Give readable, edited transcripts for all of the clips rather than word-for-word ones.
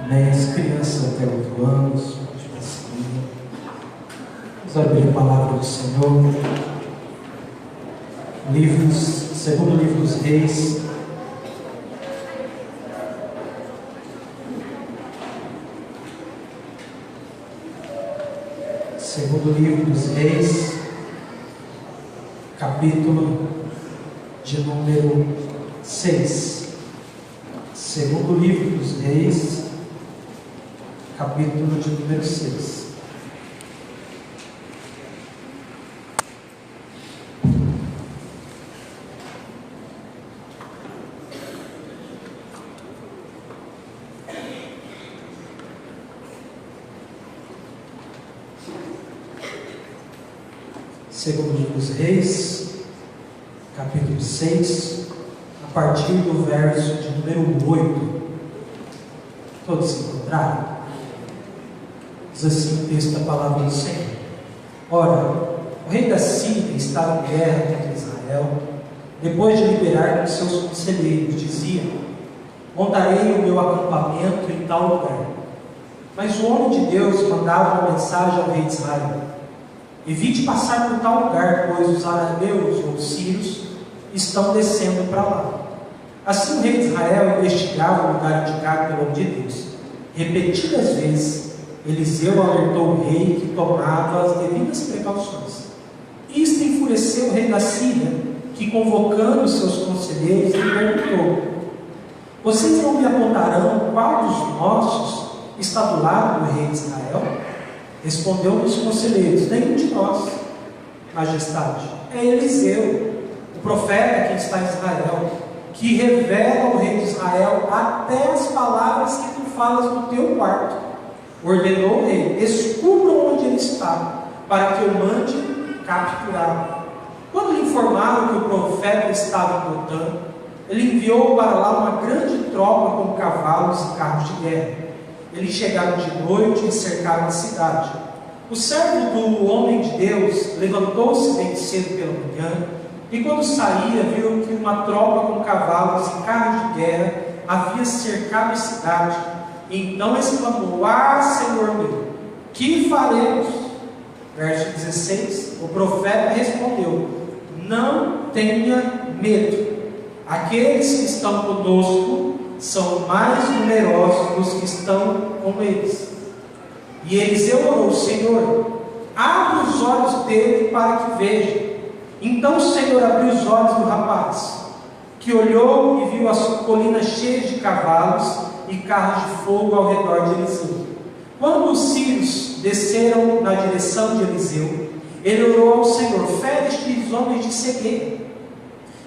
Amém. As crianças até 8 anos, pode prosseguir. Vamos abrir a palavra do Senhor. Segundo livro dos Reis. Segundo livro dos Reis, capítulo de número 6. Segundo livro dos Reis, capítulo de número 6. Segundo livro dos Reis, capítulo 6, a partir do verso de número 8. Todos se encontraram? Diz assim o texto da palavra do Senhor. Ora, o rei da Síria estava em guerra contra Israel, depois de liberar os seus conselheiros, dizia: montarei o meu acampamento em tal lugar. Mas o homem de Deus mandava uma mensagem ao rei de Israel: evite passar por tal lugar, pois os arameus ou sírios estão descendo para lá. Assim o rei de Israel investigava o lugar indicado pelo homem de Deus. Repetidas vezes, Eliseu alertou o rei que tomava as devidas precauções. Isto enfureceu o rei da Síria, que, convocando os seus conselheiros, lhe perguntou: vocês não me apontarão qual dos nossos está do lado do rei de Israel? Respondeu-lhe os conselheiros: nenhum de nós, majestade. É Eliseu, o profeta que está em Israel, que revela ao rei de Israel até as palavras que tu falas no teu quarto. Ordenou o rei: descubram onde ele está, para que eu mande capturá-lo. Quando lhe informaram que o profeta estava em Dotã, ele enviou para lá uma grande tropa com cavalos e carros de guerra. Eles chegaram de noite e cercaram a cidade. O servo do homem de Deus levantou-se bem cedo pela manhã, e quando saía, viu que uma tropa com cavalos e carros de guerra havia cercado a cidade. Então exclamou: ah, Senhor meu, que faremos? Verso 16, o profeta respondeu: não tenha medo, aqueles que estão conosco são mais numerosos dos que estão com eles. E Eliseu orou: Senhor, abre os olhos dele para que veja. Então o Senhor abriu os olhos do rapaz, que olhou e viu as colinas cheias de cavalos e carros de fogo ao redor de Eliseu. Quando os sírios desceram na direção de Eliseu, ele orou ao Senhor: fere estes homens de cegueira.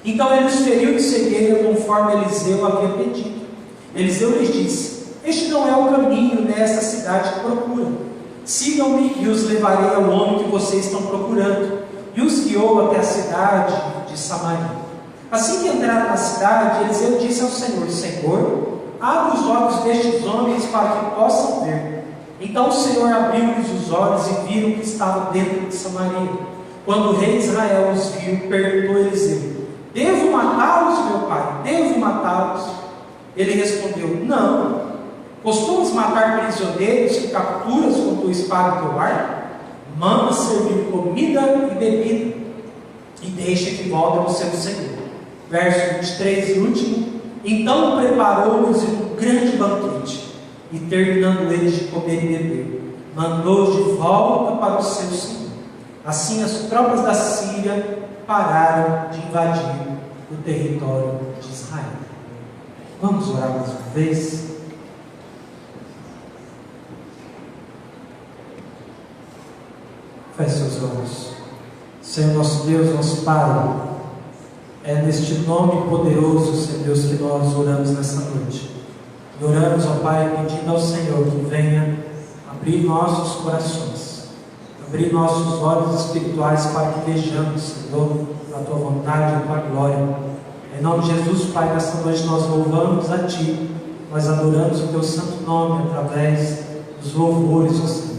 Então ele os feriu de cegueira, conforme Eliseu havia pedido. Eliseu lhes disse: este não é o caminho nesta cidade que procuram. Sigam-me e os levarei ao homem que vocês estão procurando. E os guiou até a cidade de Samaria. Assim que entraram na cidade, Eliseu disse ao Senhor: Senhor, abre os olhos destes homens para que possam ver. Então o Senhor abriu-lhes os olhos e viram que estavam dentro de Samaria. Quando o rei de Israel os viu, perguntou a Eliseu: devo matá-los, meu pai? Devo matá-los? Ele respondeu: não. Costumas matar prisioneiros que capturas com tua espada e teu arco? Manda servir comida e bebida, e deixa que voltem ao seu senhor. Verso 23 e último: então preparou-lhes um grande banquete, e terminando eles de comer e beber, mandou-os de volta para o seu senhor. Assim as tropas da Síria pararam de invadir o território de Israel. Vamos orar mais uma vez? Feche seus olhos. Senhor nosso Deus, nosso Pai, é neste nome poderoso, Senhor Deus, que nós oramos nessa noite. E oramos, ó Pai, pedindo ao Senhor que venha abrir nossos corações, abrir nossos olhos espirituais para que vejamos, Senhor, a Tua vontade e a Tua glória. Em nome de Jesus, Pai, nesta noite nós louvamos a Ti, nós adoramos o Teu santo nome através dos louvores, ó Senhor.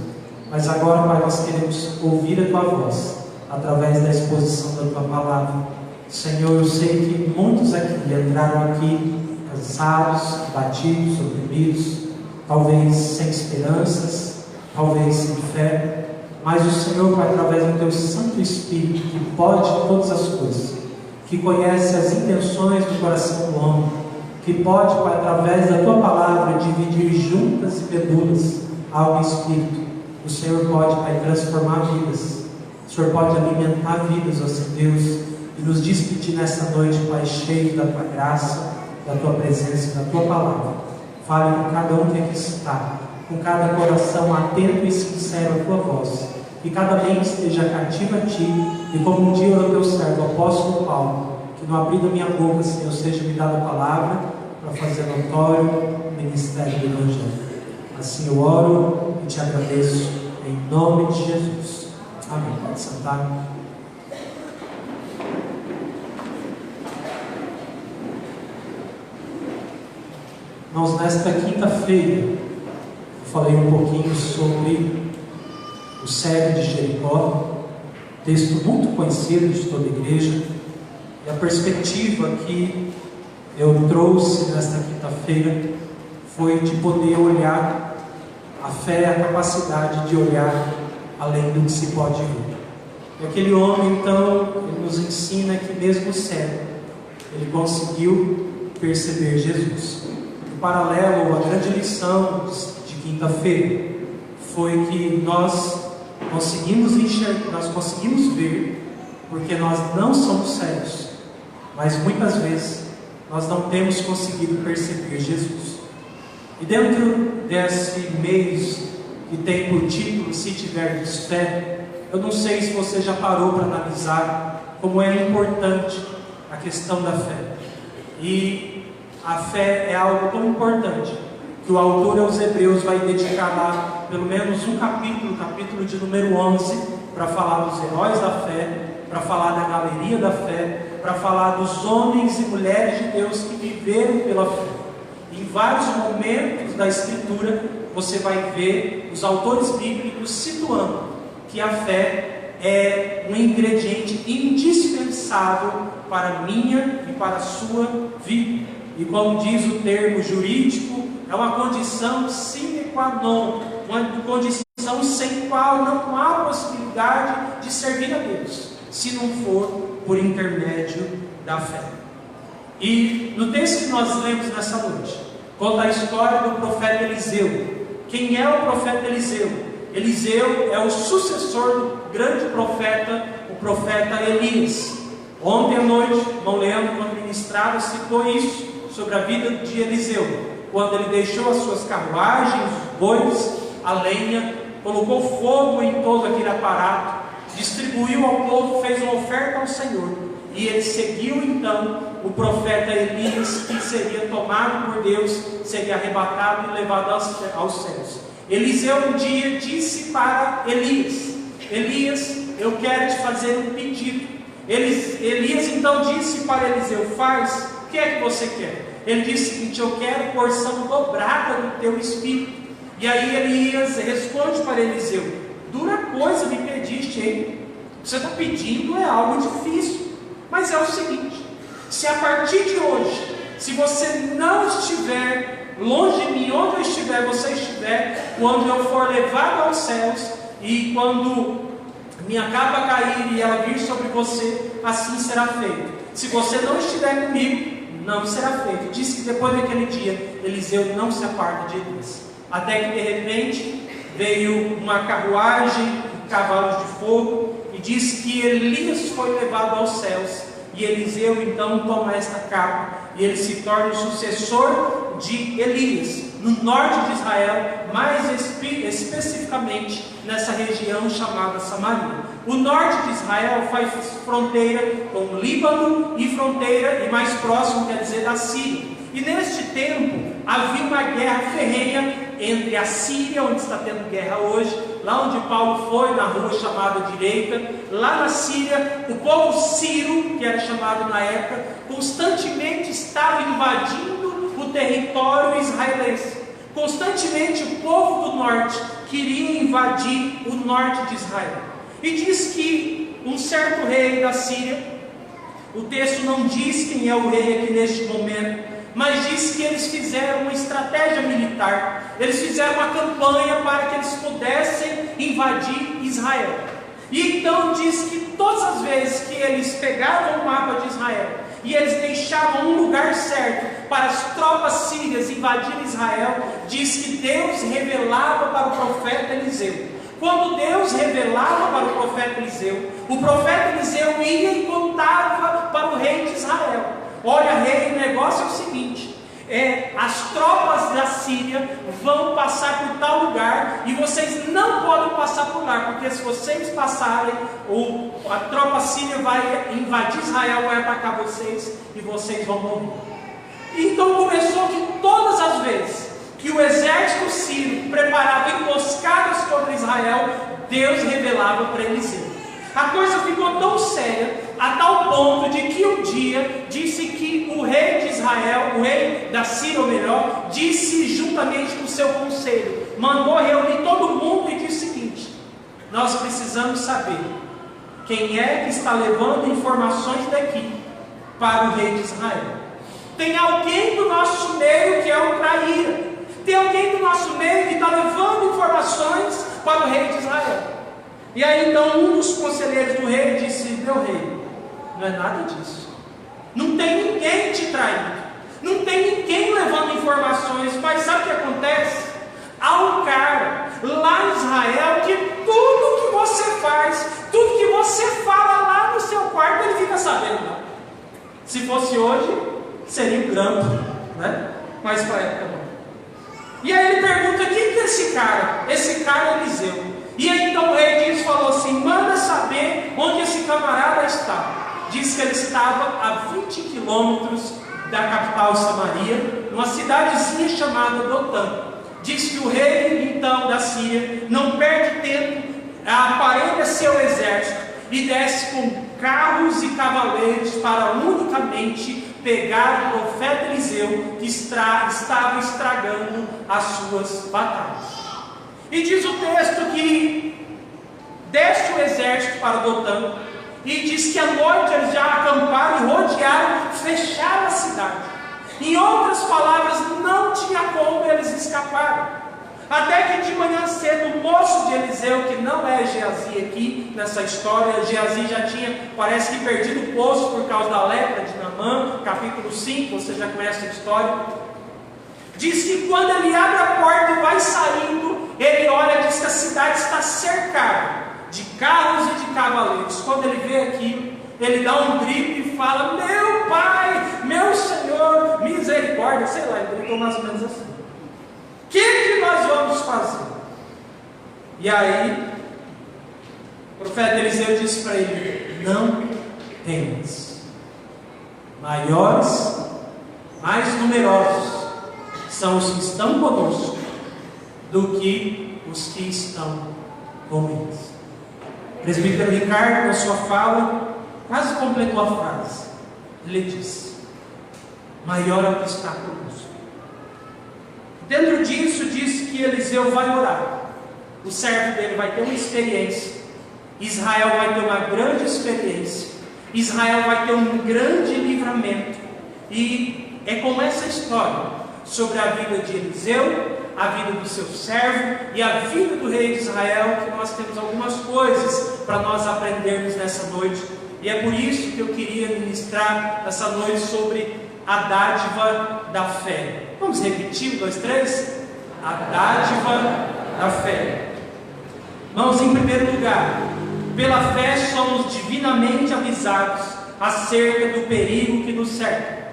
Mas agora, Pai, nós queremos ouvir a Tua voz, através da exposição da Tua palavra. Senhor, eu sei que muitos aqui entraram aqui cansados, abatidos, oprimidos, talvez sem esperanças, talvez sem fé, mas o Senhor, Pai, através do Teu Santo Espírito, que pode todas as coisas, que conhece as intenções do coração do homem, que pode, Pai, através da Tua palavra, dividir juntas e medulas, alma e espírito. O Senhor pode, Pai, transformar vidas. O Senhor pode alimentar vidas, ó Senhor Deus, e nos despedir nessa noite, Pai, cheio da Tua graça, da Tua presença e da Tua palavra. Fale com cada um que aqui está, com cada coração atento e sincero à Tua voz, que cada mente esteja cativa a Ti, e como um dia o Teu servo, o apóstolo Paulo, que no abrir da minha boca, Senhor, seja me dada a palavra para fazer notório o ministério do Evangelho. Assim eu oro e Te agradeço, em nome de Jesus. Amém. Pode sentar. Irmãos, nesta quinta-feira, eu falei um pouquinho sobre o cego de Jericó, texto muito conhecido de toda a igreja, e a perspectiva que eu trouxe nesta quinta-feira foi de poder olhar a fé, a capacidade de olhar além do que se pode ver. E aquele homem, então, ele nos ensina que mesmo cego, ele conseguiu perceber Jesus. Em paralelo, a grande lição de quinta-feira foi que nós conseguimos enxergar, nós conseguimos ver, porque nós não somos cegos, mas muitas vezes nós não temos conseguido perceber Jesus. E dentro desse mês que tem por título Se Tiverdes Fé, eu não sei se você já parou para analisar como é importante a questão da fé. E a fé é algo tão importante que o autor aos Hebreus vai dedicar lá pelo menos um capítulo, capítulo de número 11, para falar dos heróis da fé, para falar da galeria da fé, para falar dos homens e mulheres de Deus que viveram pela fé. Em vários momentos da Escritura, você vai ver os autores bíblicos situando que a fé é um ingrediente indispensável para a minha e para a sua vida. E como diz o termo jurídico, é uma condição sine qua non, uma condição sem qual não há possibilidade de servir a Deus, se não for por intermédio da fé. E no texto que nós lemos nessa noite, conta a história do profeta Eliseu. Quem é o profeta Eliseu? Eliseu é o sucessor do grande profeta, o profeta Elias. Ontem à noite, o irmão Leandro, quando ministrava, citou isso sobre a vida de Eliseu, quando ele deixou as suas carruagens, os bois, a lenha, colocou fogo em todo aquele aparato, distribuiu ao povo, fez uma oferta ao Senhor, e ele seguiu então o profeta Elias, que seria tomado por Deus, seria arrebatado e levado aos céus. Eliseu um dia disse para Elias: Elias, eu quero te fazer um pedido. Elias então disse para Eliseu: faz, o que é que você quer? Ele disse o seguinte: eu quero porção dobrada do teu espírito. E aí Elias responde para Eliseu: dura coisa me pediste, hein? Você está pedindo é algo difícil, mas é o seguinte: se a partir de hoje, se você não estiver longe de mim, onde eu estiver, você estiver, quando eu for levado aos céus, e quando minha capa cair e ela vir sobre você, assim será feito. Se você não estiver comigo, não será feito. Diz que depois daquele dia, Eliseu não se aparta de Elias, até que de repente veio uma carruagem de cavalos de fogo, e diz que Elias foi levado aos céus, e Eliseu então toma esta capa, e ele se torna o sucessor de Elias, no norte de Israel, mais especificamente nessa região chamada Samaria. O norte de Israel faz fronteira com o Líbano, e fronteira, e mais próximo, quer dizer, da Síria. E neste tempo havia uma guerra ferrenha entre a Síria, onde está tendo guerra hoje, lá onde Paulo foi, na rua chamada Direita, lá na Síria, o povo sírio, que era chamado na época, constantemente estava invadindo o território israelense. Constantemente o povo do norte queria invadir o norte de Israel. E diz que um certo rei da Síria, o texto não diz quem é o rei aqui neste momento, mas diz que eles fizeram uma estratégia militar, eles fizeram uma campanha para que eles pudessem invadir Israel. E então diz que todas as vezes que eles pegavam o mapa de Israel e eles deixavam um lugar certo para as tropas sírias invadirem Israel, diz que Deus revelava para o profeta Eliseu. Quando Deus revelava para o profeta Eliseu ia e contava para o rei de Israel: olha, rei, o negócio é o seguinte, as tropas da Síria vão passar por tal lugar e vocês não podem passar por lá, porque se vocês passarem, a tropa síria vai invadir Israel, vai atacar vocês e vocês vão morrer. Então começou que todas as vezes que o exército sírio preparava emboscadas contra Israel, Deus revelava para Eliseu. A coisa ficou tão séria, a tal ponto de que um dia disse que o rei de Israel, o rei da Síria, ou melhor, disse juntamente com o seu conselho, mandou reunir todo mundo e disse o seguinte: nós precisamos saber quem é que está levando informações daqui para o rei de Israel. Tem alguém do nosso meio que é um traíra, tem alguém do nosso meio que está levando informações para o rei de Israel. E aí então um dos conselheiros do rei disse: meu rei, não é nada disso, não tem ninguém te traindo, não tem ninguém levando informações, mas sabe o que acontece? Há um cara lá em Israel que tudo que você faz, tudo que você fala lá no seu quarto, ele fica sabendo lá. Se fosse hoje, seria um grampo, né? Mas para a época não. E aí ele pergunta: quem que é esse cara? Esse cara é Eliseu. E aí então o rei falou assim: manda saber onde esse camarada está. Diz que ele estava a 20 quilômetros da capital Samaria, numa cidadezinha chamada Dotã. Diz que o rei então da Síria não perde tempo, aparelha seu exército e desce com carros e cavaleiros para unicamente pegar o profeta Eliseu, que estava estragando as suas batalhas. E diz o texto que desce o exército para Dotã, e diz que à noite eles já acamparam e rodearam, fecharam a cidade. Em outras palavras, não tinha como eles escaparem. Até que de manhã cedo, o moço de Eliseu, que não é Geazi aqui nessa história, Geazi já tinha, parece que perdido o poço por causa da lepra de Naamã, capítulo 5, você já conhece a história. Diz que quando ele abre a porta e vai saindo, ele olha e diz que a cidade está cercada de carros e de cavaleiros. Quando ele vê aquilo, ele dá um grito e fala: meu pai, meu senhor, misericórdia, sei lá, ele gritou mais ou menos assim: o que nós vamos fazer? E aí o profeta Eliseu disse para ele: não temas, maiores, mais numerosos são os que estão conosco do que os que estão com eles. O presbítero Ricardo, na sua fala, quase completou a frase. Ele disse: maior é o que está conosco. Dentro disso, diz que Eliseu vai orar. O servo dele vai ter uma experiência. Israel vai ter uma grande experiência. Israel vai ter um grande livramento. E é como essa história sobre a vida de Eliseu, a vida do seu servo e a vida do rei de Israel, que nós temos algumas coisas para nós aprendermos nessa noite. E é por isso que eu queria ministrar essa noite sobre a dádiva da fé. Vamos repetir? 1, 2, 3. A dádiva da fé. Irmãos, em primeiro lugar, pela fé somos divinamente avisados acerca do perigo que nos cerca.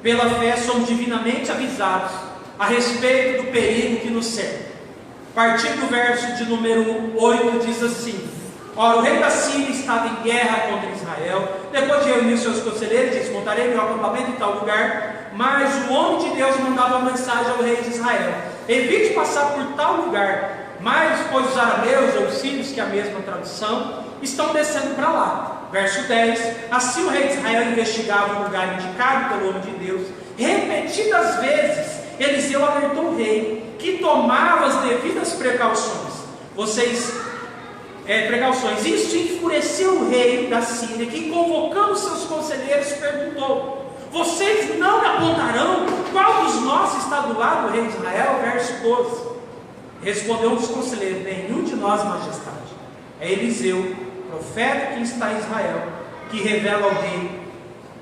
Pela fé somos divinamente avisados a respeito do perigo que nos cerca. A partir do verso de número 8 diz assim: ora, o rei da Síria estava em guerra contra Israel. Depois de reunir seus conselheiros, disse: montarei meu acampamento em tal lugar. Mas o homem de Deus mandava uma mensagem ao rei de Israel: evite passar por tal lugar. Mas, pois os arameus ou os sírios, que é a mesma tradução, estão descendo para lá. Verso 10: assim o rei de Israel investigava o lugar indicado pelo homem de Deus. Repetidas vezes Eliseu alertou o rei, que tomava as devidas precauções. Isso enfureceu o rei da Síria, que, convocando seus conselheiros, perguntou: vocês não me apontarão qual dos nossos está do lado do rei de Israel? Verso 12. Respondeu um dos conselheiros: nenhum de nós, majestade. É Eliseu, profeta que está em Israel, que revela ao rei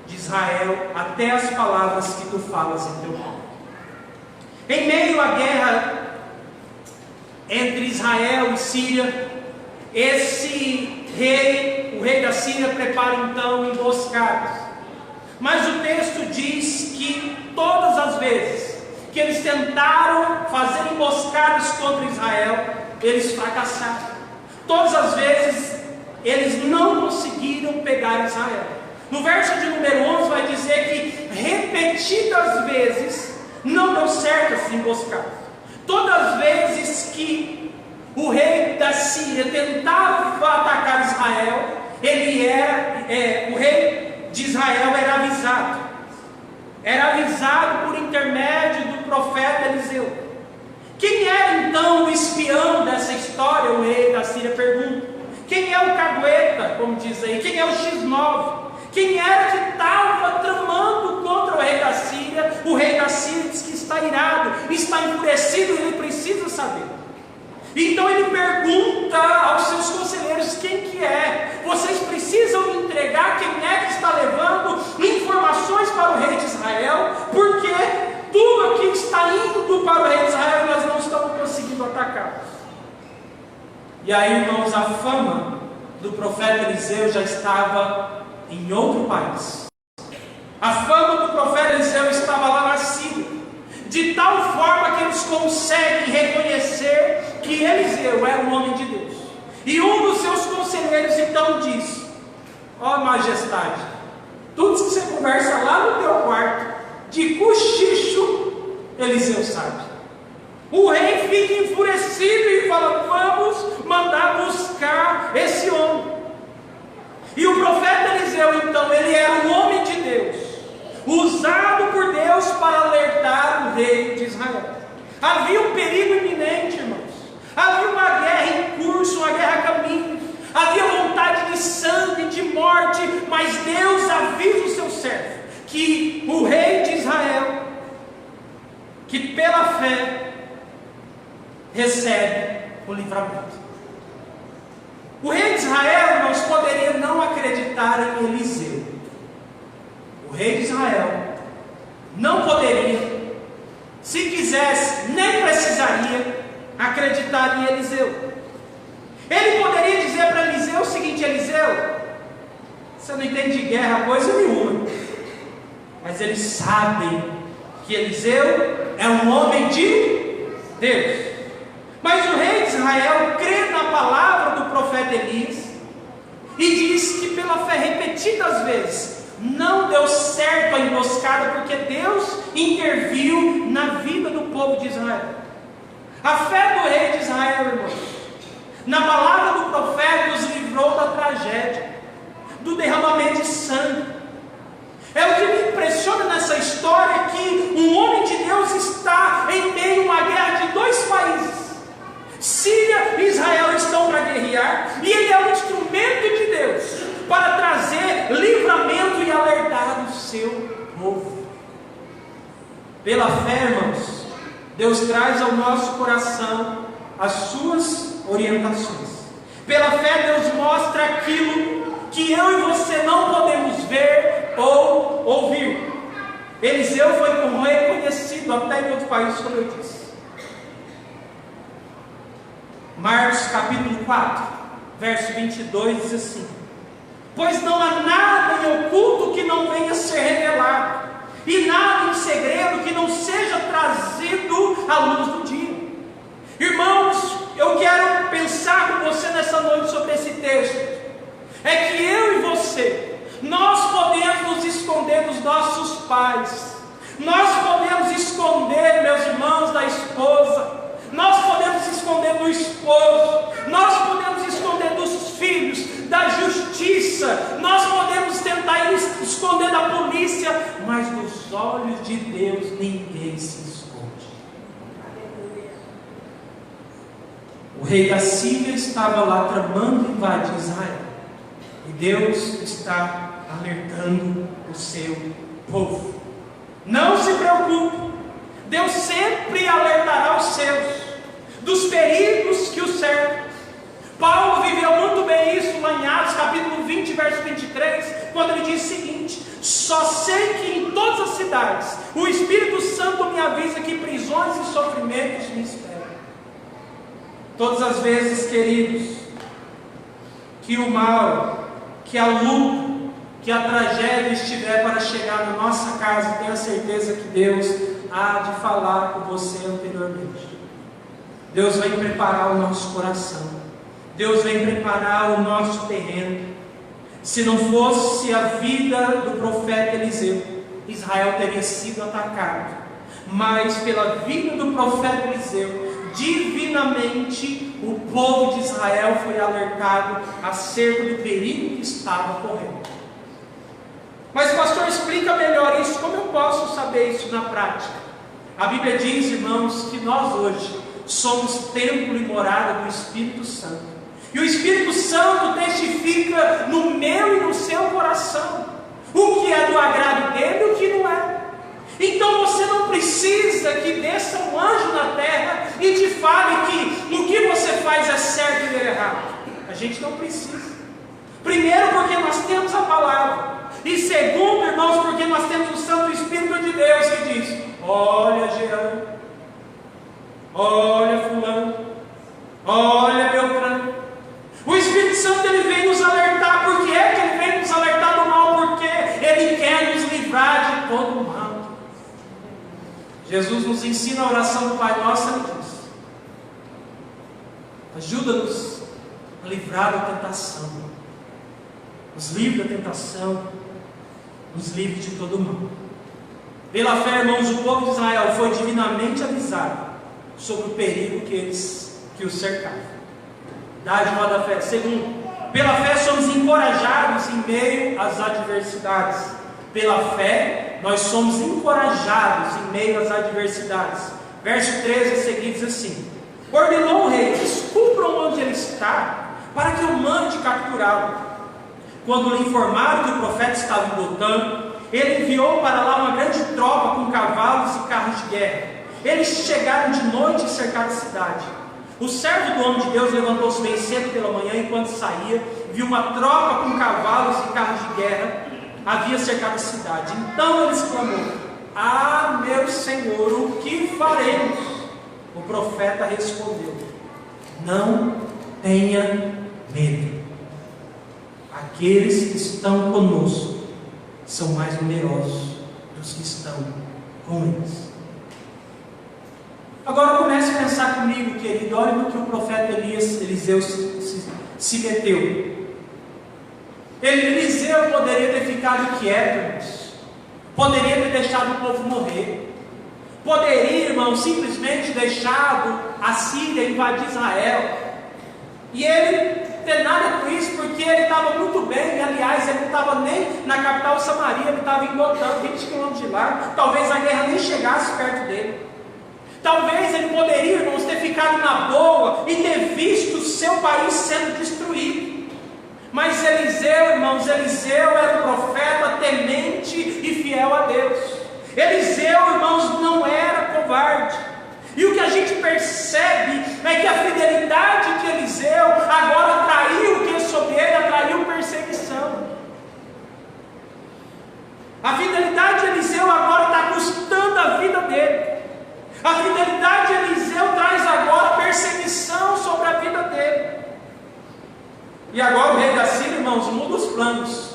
de Israel até as palavras que tu falas em teu nome. Em meio à guerra entre Israel e Síria, esse rei, o rei da Síria, prepara então emboscadas. Mas o texto diz que todas as vezes que eles tentaram fazer emboscadas contra Israel, eles fracassaram. Todas as vezes eles não conseguiram pegar Israel. No verso de número 11 vai dizer que repetidas vezes não deu certo essa emboscada. Todas as vezes que o rei da Síria tentava atacar Israel, o rei de Israel era avisado. Era avisado por intermédio do profeta Eliseu. Quem era então o espião dessa história? O rei da Síria pergunta. Quem é o cagueta, como diz aí? Quem é o X9? Quem era que estava tramando contra o rei da Síria? O rei da Síria diz que está irado, está enfurecido, e ele precisa saber. Então ele pergunta aos seus conselheiros quem que é. Vocês precisam me entregar quem é que está levando informações para o rei de Israel, porque tudo aqui está indo para o rei de Israel e nós não estamos conseguindo atacar. E aí, irmãos, a fama do profeta Eliseu já estava em outro país. A fama do profeta Eliseu estava lá na Síria, de tal forma que eles conseguem reconhecer que Eliseu era um homem de Deus. E um dos seus conselheiros então diz: ó majestade, tudo que você conversa lá no teu quarto, de cochicho, Eliseu sabe. O rei fica enfurecido e fala: vamos mandar buscar esse homem. E o profeta Eliseu então, ele era um homem de Deus, usado por Deus para alertar o rei de Israel. Havia um perigo iminente, irmãos. Havia uma guerra em curso, uma guerra a caminho. Havia vontade de sangue, de morte. Mas Deus avisa o seu servo que o rei de Israel, que pela fé recebe o livramento. O rei de Israel, irmãos, poderia não acreditar em Eliseu. O rei de Israel não poderia, se quisesse, nem precisaria acreditar em Eliseu. Ele poderia dizer para Eliseu o seguinte: Eliseu, você não entende de guerra coisa nenhuma. Mas eles sabem que Eliseu é um homem de Deus. Mas o rei de Israel crê na palavra do profeta Elias e diz que pela fé repetidas vezes não deu certo a emboscada, porque Deus interviu na vida do povo de Israel. A fé do rei de Israel, irmãos, na palavra do profeta, os livrou da tragédia, do derramamento de sangue. É o que me impressiona nessa história, que um homem de Deus está em meio a uma guerra de dois países. Síria e Israel estão para guerrear, e ele é um instrumento de Deus para trazer livramento e alertar o seu povo. Pela fé, irmãos, Deus traz ao nosso coração as suas orientações. Pela fé, Deus mostra aquilo que eu e você não podemos ver ou ouvir. Eliseu foi reconhecido até em outro país, como eu disse. Marcos capítulo 4, verso 22 diz assim: pois não há nada em oculto que não venha a ser revelado, e nada em segredo que não seja trazido à luz do dia. Irmãos, eu quero pensar com você nessa noite sobre esse texto. É que eu e você, nós podemos nos esconder dos nossos pais, nós podemos esconder, meus irmãos, da esposa, nós podemos esconder do esposo, nós podemos esconder dos filhos, da justiça, nós podemos tentar esconder da polícia, mas dos olhos de Deus ninguém se esconde. O rei da Síria estava lá tramando invadir Israel, e Deus está alertando o seu povo. Não se preocupe, Deus sempre alertará os seus dos perigos que os cercam. Paulo viveu muito bem isso lá em Atos capítulo 20, verso 23, quando ele diz o seguinte: só sei que em todas as cidades o Espírito Santo me avisa que prisões e sofrimentos me esperam. Todas as vezes, queridos, que o mal, que a luta, que a tragédia estiver para chegar na nossa casa, tenha certeza que Deus há de falar com você anteriormente. Deus vai preparar o nosso coração, Deus vai preparar o nosso terreno. Se não fosse a vida do profeta Eliseu, Israel teria sido atacado, mas pela vida do profeta Eliseu, divinamente o povo de Israel foi alertado acerca do perigo que estava correndo. Mas pastor, explica melhor isso. Como eu posso saber isso na prática? A Bíblia diz, irmãos, que nós hoje somos templo e morada do Espírito Santo, e o Espírito Santo testifica no meu e no seu coração o que é do agrado dele e o que não é. Então você não precisa que desça um anjo na terra e te fale que o que você faz é certo e é errado. A gente não precisa. Primeiro, porque nós temos a palavra. E segundo, irmãos, porque nós temos o Santo Espírito de Deus que diz: olha Jean, olha fulano, olha Beltrano. O Espírito Santo, ele vem nos alertar. Por que é que ele vem nos alertar do mal? Porque ele quer nos livrar de todo o mal. Jesus nos ensina a oração do Pai Nosso, ele diz: ajuda-nos a livrar da tentação, nos livre da tentação, nos livre de todo o mal. Pela fé, irmãos, o povo de Israel foi divinamente avisado sobre o perigo que os cercava. Dá de modo da fé. Segundo, pela fé somos encorajados em meio às adversidades. Pela fé, nós somos encorajados em meio às adversidades. Verso 13 a seguir diz assim: ordenou o rei: descubram onde ele está, para que eu mande capturá-lo. Quando lhe informaram que o profeta estava em Dotã, ele enviou para lá uma grande tropa com cavalos e carros de guerra. Eles chegaram de noite e cercaram a cidade. O servo do homem de Deus levantou-se bem cedo pela manhã, enquanto saía, viu uma tropa com cavalos e carros de guerra havia cercado a cidade. Então ele exclamou: ah, meu Senhor, o que faremos? O profeta respondeu: não tenha medo. Aqueles que estão conosco são mais numerosos dos que estão com eles. Agora comece a pensar comigo, querido. Olha no que o profeta Eliseu se meteu. Eliseu poderia ter ficado quieto, irmãos. Poderia ter deixado o povo morrer. Poderia, irmão, simplesmente deixado a Síria invadir Israel. E ele ter nada com isso, porque ele estava muito bem. E, aliás, ele não estava nem na capital Samaria, ele estava em Dotã, 20 quilômetros de lá. Talvez a guerra nem chegasse perto dele. Talvez ele poderia, irmãos, ter ficado na boa e ter visto o seu país sendo destruído. Mas Eliseu, irmãos, Eliseu era um profeta temente e fiel a Deus. Eliseu, irmãos, não era covarde. E o que a gente percebe é que a fidelidade de Eliseu agora atraiu o que sobre ele? Atraiu perseguição. A fidelidade de Eliseu agora está custando a vida dele. A fidelidade de Eliseu traz agora perseguição sobre a vida dele. E agora o rei da Síria, irmãos, muda os planos.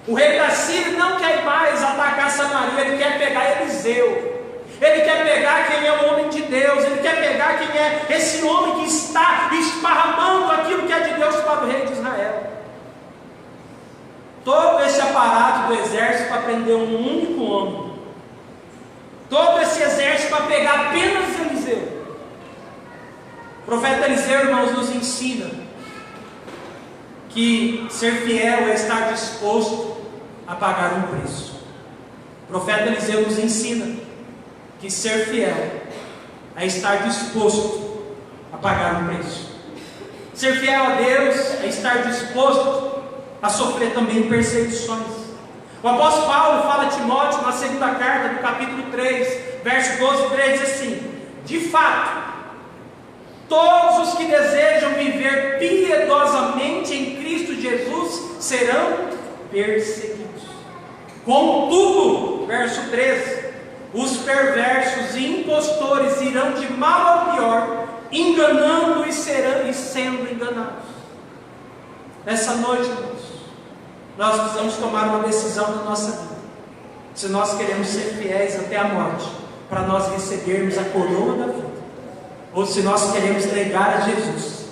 O rei da Síria não quer mais atacar Samaria, ele quer pegar Eliseu. Ele quer pegar quem é o homem de Deus, ele quer pegar quem é esse homem que está esparramando aquilo que é de Deus para o rei de Israel. Todo esse aparato do exército para prender um único homem. Todo esse exército para pegar apenas Eliseu. O profeta Eliseu, irmãos, nos ensina que ser fiel é estar disposto a pagar um preço. O profeta Eliseu nos ensina que ser fiel é estar disposto a pagar um preço. Ser fiel a Deus é estar disposto a sofrer também perseguições. O apóstolo Paulo fala a Timóteo na segunda carta, do capítulo 3, verso 12 e 13, assim: de fato, todos os que desejam viver piedosamente em Cristo Jesus serão perseguidos. Contudo, verso 13, os perversos e impostores irão de mal ao pior, enganando e sendo enganados. Nessa noite, irmãos, nós precisamos tomar uma decisão na nossa vida. Se nós queremos ser fiéis até a morte, para nós recebermos a coroa da vida, ou se nós queremos negar a Jesus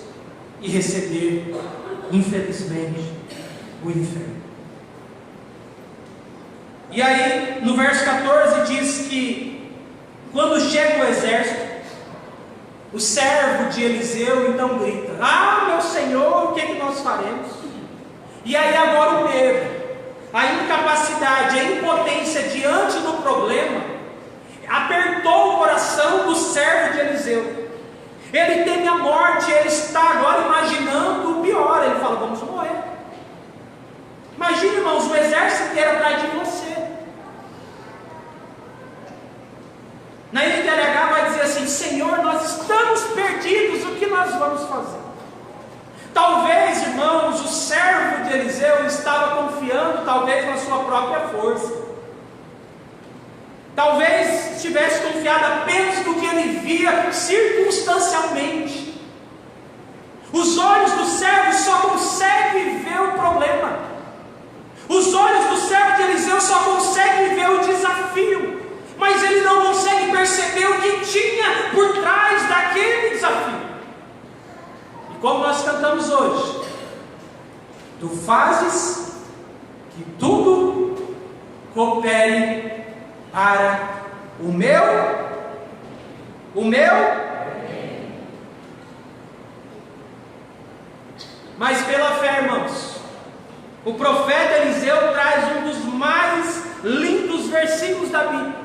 e receber, infelizmente, o inferno. E aí, no verso 14 diz que quando chega o exército, o servo de Eliseu então grita: ah, meu Senhor, o que é que nós faremos? E aí agora o medo, a incapacidade, a impotência diante do problema apertou o coração do servo de Eliseu. Ele teme a morte, ele está agora imaginando o pior. Ele fala: vamos morrer. Imagina, irmãos, o exército inteiro atrás de você. Na NTLH vai dizer assim: Senhor, nós estamos perdidos, o que nós vamos fazer? Talvez, irmãos, o servo de Eliseu estava confiando talvez na sua própria força. Talvez estivesse confiado apenas no que ele via circunstancialmente. Os olhos do servo só conseguem ver o problema. Os olhos do servo de Eliseu só conseguem ver o desafio, mas ele não consegue perceber o que tinha por trás daquele desafio. E como nós cantamos hoje: tu fazes que tudo coopere para o meu. Mas pela fé, irmãos, o profeta Eliseu traz um dos mais lindos versículos da Bíblia: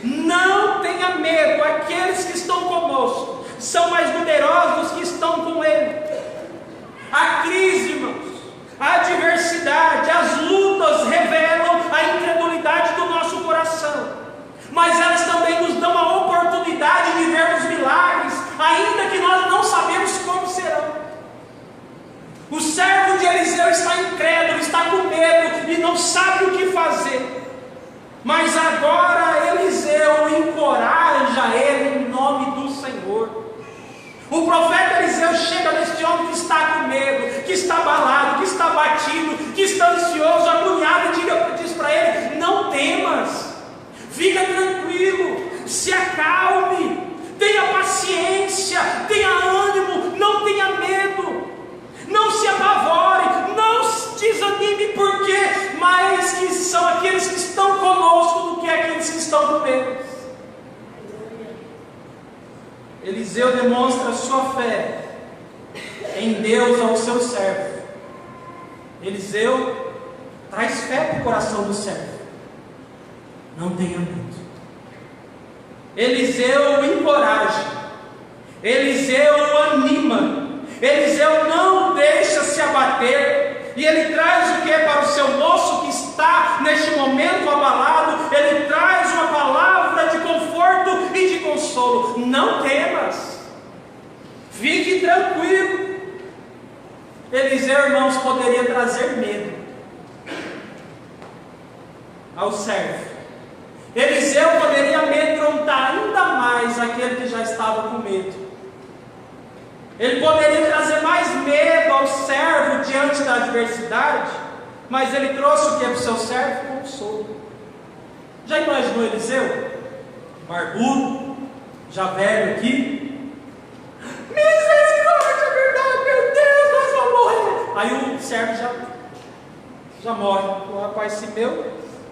não tenha medo, aqueles que estão conosco são mais numerosos dos que estão com ele. A crise, irmãos, a adversidade, as lutas revelam a incredulidade do nosso coração, mas elas também nos dão a oportunidade de vermos milagres, ainda que nós não sabemos como serão. O servo de Eliseu está incrédulo, está com medo e não sabe o que fazer. Mas agora Eliseu encoraja ele em nome do Senhor. O profeta Eliseu chega neste homem que está com medo, que está abalado, que está batido, que está ansioso, agoniado, e diz para ele: não temas, fica tranquilo, se acalme, tenha paciência, tenha ânimo, não tenha medo, não se apavore, não se desanime, porque mais que são aqueles que estão conosco do que aqueles que estão com medo. Eliseu demonstra sua fé em Deus ao seu servo. Eliseu traz fé para o coração do servo: não tenha medo. Eliseu encoraja, Eliseu anima, Eliseu não deixa se abater, e ele traz o que para o seu moço que está neste momento abalado? Ele traz uma palavra de conforto e de consolo: não temas, fique tranquilo. Eliseu, irmãos, poderia trazer medo ao servo. Eliseu poderia amedrontar ainda mais aquele que já estava com medo. Ele poderia trazer mais medo ao servo diante da adversidade, mas ele trouxe o que para o seu servo? Consolo. Já imaginou Eliseu? Barbudo, já velho aqui. Misericórdia, verdade, meu Deus, nós vamos morrer. Aí o servo já morre. O rapaz,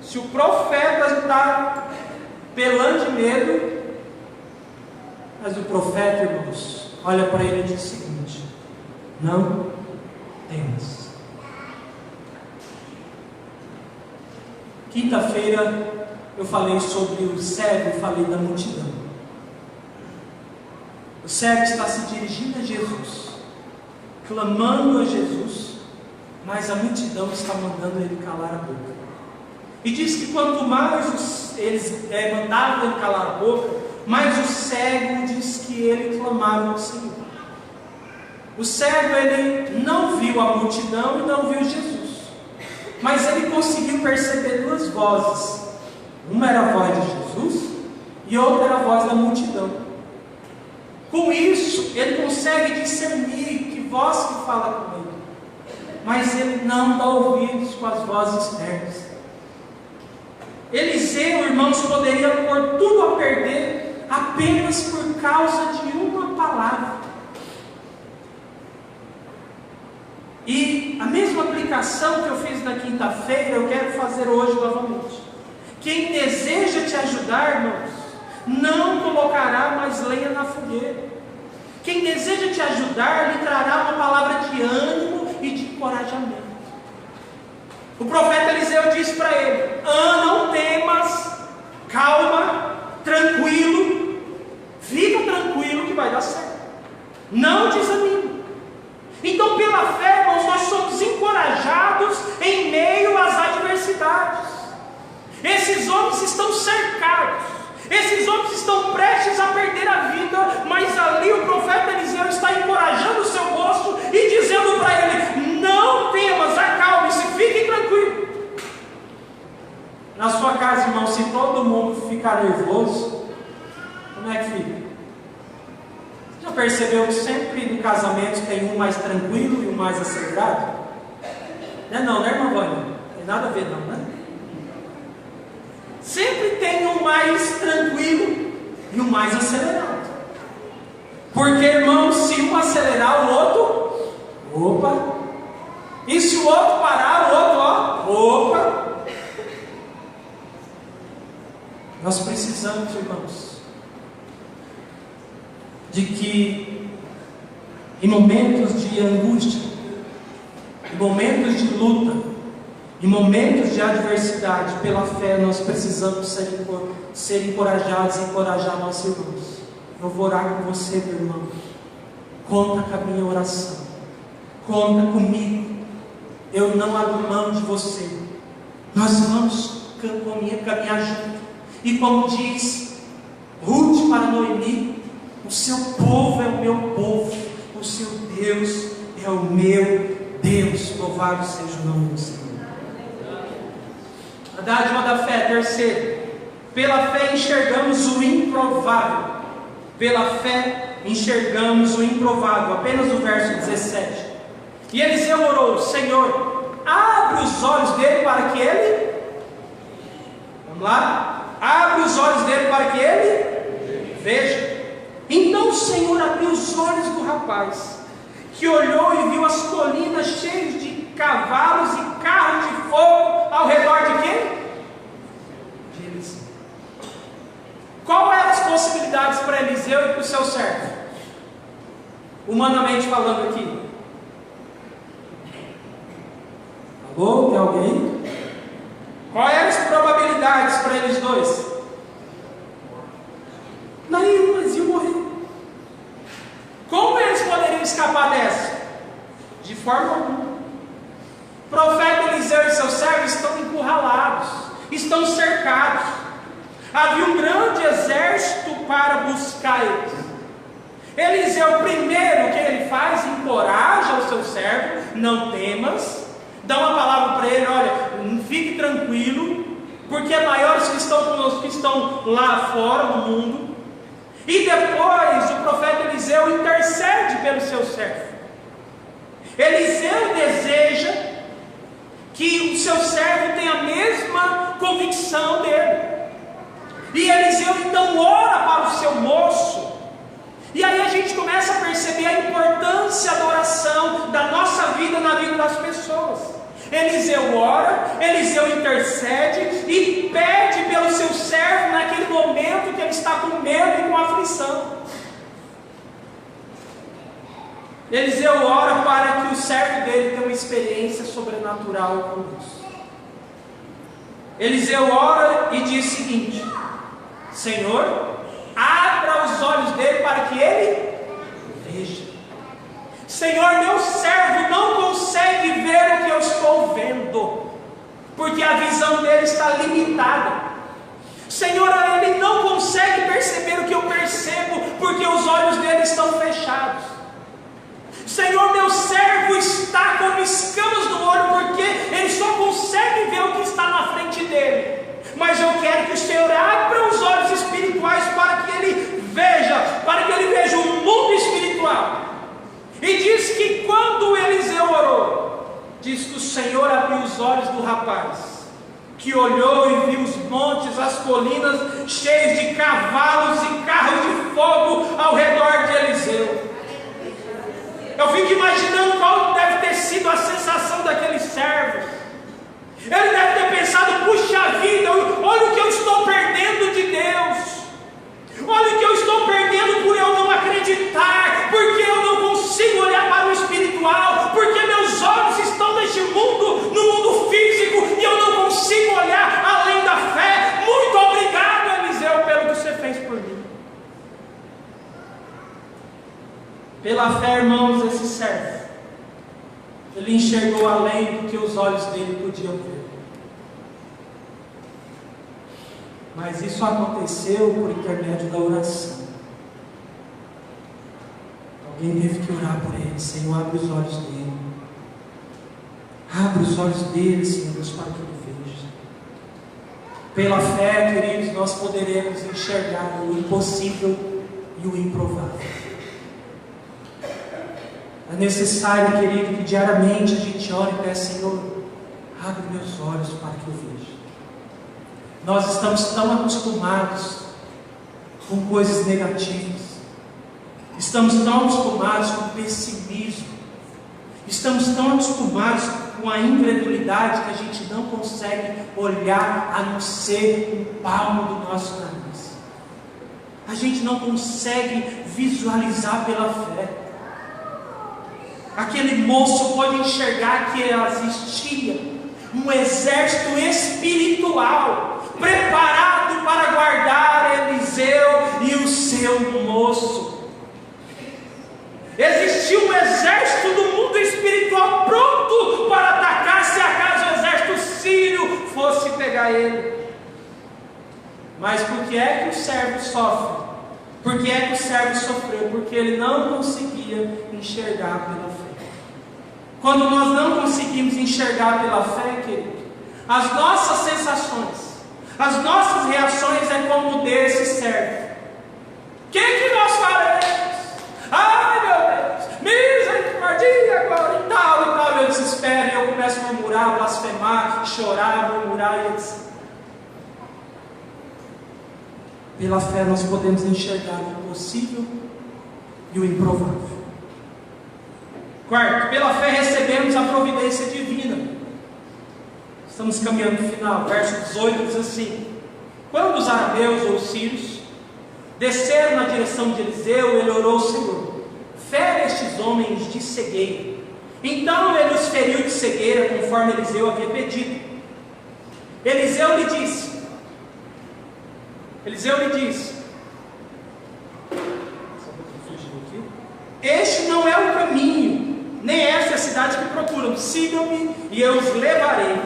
se o profeta está pelando de medo, mas o profeta, irmãos, olha para ele e diz o seguinte: não temas. Quinta-feira eu falei sobre o cego, falei da multidão. O cego está se dirigindo a Jesus, clamando a Jesus, mas a multidão está mandando ele calar a boca. E diz que quanto mais eles mandavam ele calar a boca, mais o cego diz que ele clamava ao Senhor. O cego, ele não viu a multidão e não viu Jesus, mas ele conseguiu perceber duas vozes. Uma era a voz de Jesus e outra era a voz da multidão. Com isso, ele consegue discernir que voz que fala com ele, mas ele não dá ouvidos com as vozes externas. Eliseu, irmãos, poderia pôr tudo a perder apenas por causa de uma palavra. E a mesma aplicação que eu fiz na quinta-feira, eu quero fazer hoje novamente. Quem deseja te ajudar, irmãos, não colocará mais lenha na fogueira. Quem deseja te ajudar, lhe trará uma palavra de ânimo e de encorajamento. O profeta Eliseu disse para ele: não temas, calma, tranquilo, fica tranquilo que vai dar certo. Não desanime. Então, pela fé, irmãos, nós somos encorajados em meio às adversidades. Esses homens estão cercados, esses homens estão prestes a perder a vida, mas ali o profeta Eliseu está encorajando o seu moço e dizendo para ele: não temas, acalme-se, fique tranquilo. Na sua casa, irmão, se todo mundo ficar nervoso, como é que fica? Já percebeu que sempre no casamento tem um mais tranquilo e um mais acelerado? Não, né, irmã Vânia? Não tem nada a ver não, né? Sempre tem um mais tranquilo e um mais acelerado. Porque, irmão, se um acelerar, o outro, opa. E se o outro parar, o outro, opa. Nós precisamos, irmãos, de que em momentos de angústia, em momentos de luta, em momentos de adversidade, pela fé, nós precisamos ser encorajados e encorajar nossos irmãos. Eu vou orar com você, meu irmão. Conta com a minha oração. Conta comigo. Eu não abro mão de você. Nós vamos caminhar junto. E como diz Ruth para Noemi, o seu povo é o meu povo, o seu Deus é o meu Deus. Louvado seja o nome do Senhor. A dádiva da fé, terceiro. Pela fé enxergamos o improvável. Pela fé enxergamos o improvável. Apenas o verso 17. E Eliseu orou: Senhor, abre os olhos dele para que ele... Vamos lá? Abre os olhos dele para que ele veja. Então o Senhor abriu os olhos do rapaz, que olhou e viu as colinas cheias de cavalos e carros de fogo ao redor de quem? De Eliseu. Qual eram as possibilidades para Eliseu e para o seu servo? Humanamente falando aqui. Alô, tem alguém? Quais eram as probabilidades para eles dois? Nenhuma, eles iam morrer. Como eles poderiam escapar dessa? De forma alguma. O profeta Eliseu e seus servos estão encurralados, estão cercados. Havia um grande exército para buscar eles. Eliseu, primeiro, o que ele faz? Encoraja o seu servo: não temas. Dá uma palavra para ele: olha, fique tranquilo, porque é maiores que estão conosco, que estão lá fora no mundo. E depois o profeta Eliseu intercede pelo seu servo. Eliseu deseja que o seu servo tenha a mesma convicção dele. E Eliseu então ora para o seu moço. E aí a gente começa a perceber a importância da oração da nossa vida na vida das pessoas. Eliseu ora, Eliseu intercede e pede pelo seu servo naquele momento que ele está com medo e com aflição. Eliseu ora para que o servo dele tenha uma experiência sobrenatural com Deus. Eliseu ora e diz o seguinte: Senhor, abra os olhos dele para que ele veja. Senhor, meu servo não consegue ver o que eu estou vendo. porque a visão dele está limitada. Senhor, ele não consegue perceber o que eu percebo, porque os olhos dele estão fechados. Senhor, meu servo está com escamas no olho, porque ele só consegue ver o que está na frente dele. Mas eu quero que o Senhor abra os olhos espirituais para que ele veja o mundo espiritual. E diz que quando Eliseu orou, diz que o Senhor abriu os olhos do rapaz, que olhou e viu os montes, as colinas cheios de cavalos e carros de fogo ao redor de Eliseu. Eu fico imaginando qual deve ter sido a sensação daqueles servos. Ele deve ter pensado: puxa vida, olha o que eu estou perdendo de Deus. Olha o que eu estou perdendo por eu não acreditar, porque eu não consigo olhar para o espiritual, porque meus olhos estão neste mundo, no mundo físico, e eu não consigo olhar além da fé. Muito obrigado, Eliseu, pelo que você fez por mim. Pela fé, irmãos, esse servo, ele enxergou além do que os olhos dele podiam ver. Mas isso aconteceu por intermédio da oração. Alguém teve que orar por ele. Senhor, abre os olhos dele. Abre os olhos dele, Senhor Deus, para que ele veja. Pela fé, queridos, nós poderemos enxergar o impossível e o improvável. É necessário, querido, que diariamente a gente ore e peça: Senhor, abre meus olhos para que eu veja. Nós estamos tão acostumados com coisas negativas, estamos tão acostumados com o pessimismo, estamos tão acostumados com a incredulidade que a gente não consegue olhar a não ser o palmo do nosso nariz. A gente não consegue visualizar pela fé. Aquele moço pode enxergar que existia um exército espiritual preparado para guardar Eliseu e o seu moço. Existia um exército do mundo espiritual pronto para atacar se acaso o exército sírio fosse pegar ele. Mas por que é que o servo sofre? Por que é que o servo sofreu? Porque ele não conseguia enxergar pela fé. Quando nós não conseguimos enxergar pela fé, querido, as nossas sensações, as nossas reações é como desse servo. O que nós faremos? Ai meu Deus, misericórdia agora e tal, eu desespero, e eu começo a murmurar, blasfemar, chorar, murmurar e etc. Pela fé nós podemos enxergar o impossível e o improvável. Quarto, pela fé recebemos a providência divina. Estamos caminhando para o final. Verso 18 diz assim: quando os arameus ou os sírios desceram na direção de Eliseu, ele orou ao Senhor: fere estes homens de cegueira. Então ele os feriu de cegueira, conforme Eliseu havia pedido. Eliseu lhe disse: este não é o caminho, nem esta é a cidade que procuram. Sigam-me e eu os levarei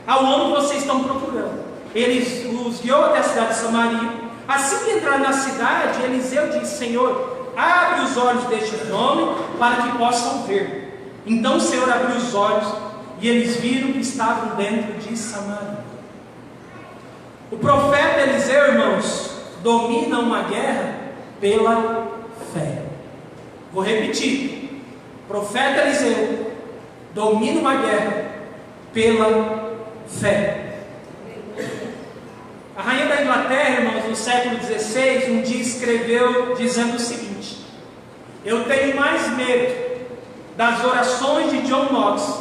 ao homem que vocês estão procurando. Ele os guiou até a cidade de Samaria. Assim que entraram na cidade, Eliseu disse: Senhor, abre os olhos destes homens para que possam ver. Então o Senhor abriu os olhos e eles viram que estavam dentro de Samaria. O profeta Eliseu, irmãos, domina uma guerra pela fé. Vou repetir: o profeta Eliseu domina uma guerra pela fé. A rainha da Inglaterra, irmãos, no século XVI, um dia escreveu dizendo o seguinte: eu tenho mais medo das orações de John Knox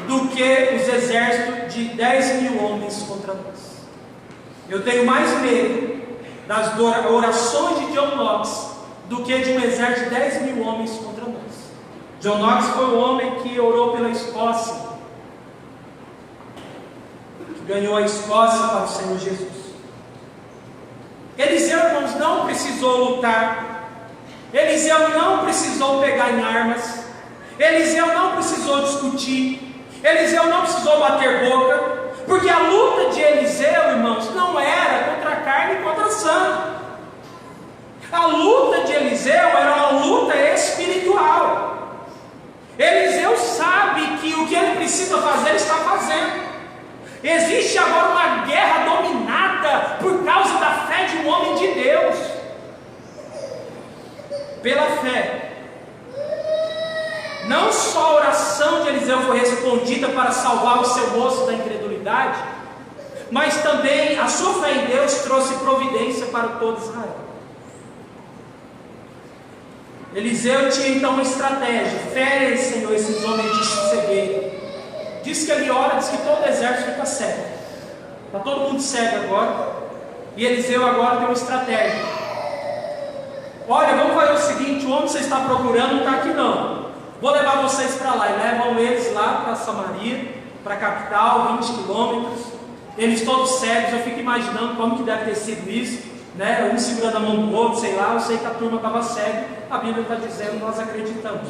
do que os exércitos de 10.000 homens contra nós. Eu tenho mais medo das orações de John Knox do que de um exército de 10.000 homens contra nós. John Knox foi o homem que orou pela Escócia, que ganhou a Escócia para o Senhor Jesus. Eliseu, irmãos, não precisou lutar. Eliseu não precisou pegar em armas. Eliseu não precisou discutir. Eliseu não precisou bater boca. Porque a luta de Eliseu, irmãos, não era contra a carne e contra a sangue. A luta de Eliseu era uma luta espiritual. Eliseu sabe que o que ele precisa fazer, ele está fazendo. Existe agora uma guerra dominada por causa da fé de um homem de Deus. Pela fé, não só a oração de Eliseu foi respondida para salvar o seu moço da incredulidade, mas também a sua fé em Deus trouxe providência para todo Israel. Eliseu tinha então uma estratégia: fere, Senhor, esses homens de cegueira. Diz que ele ora, diz que todo o exército fica cego. Está todo mundo cego agora. E Eliseu agora tem uma estratégia: olha, vamos fazer o seguinte, o homem que você está procurando não está aqui não. Vou levar vocês para lá. E levam eles lá para Samaria, para a capital, 20 quilômetros. Eles todos cegos. Eu fico imaginando como que deve ter sido isso, né? Um segurando a mão do outro, sei lá. Eu sei que a turma estava cega. A Bíblia está dizendo, nós acreditamos.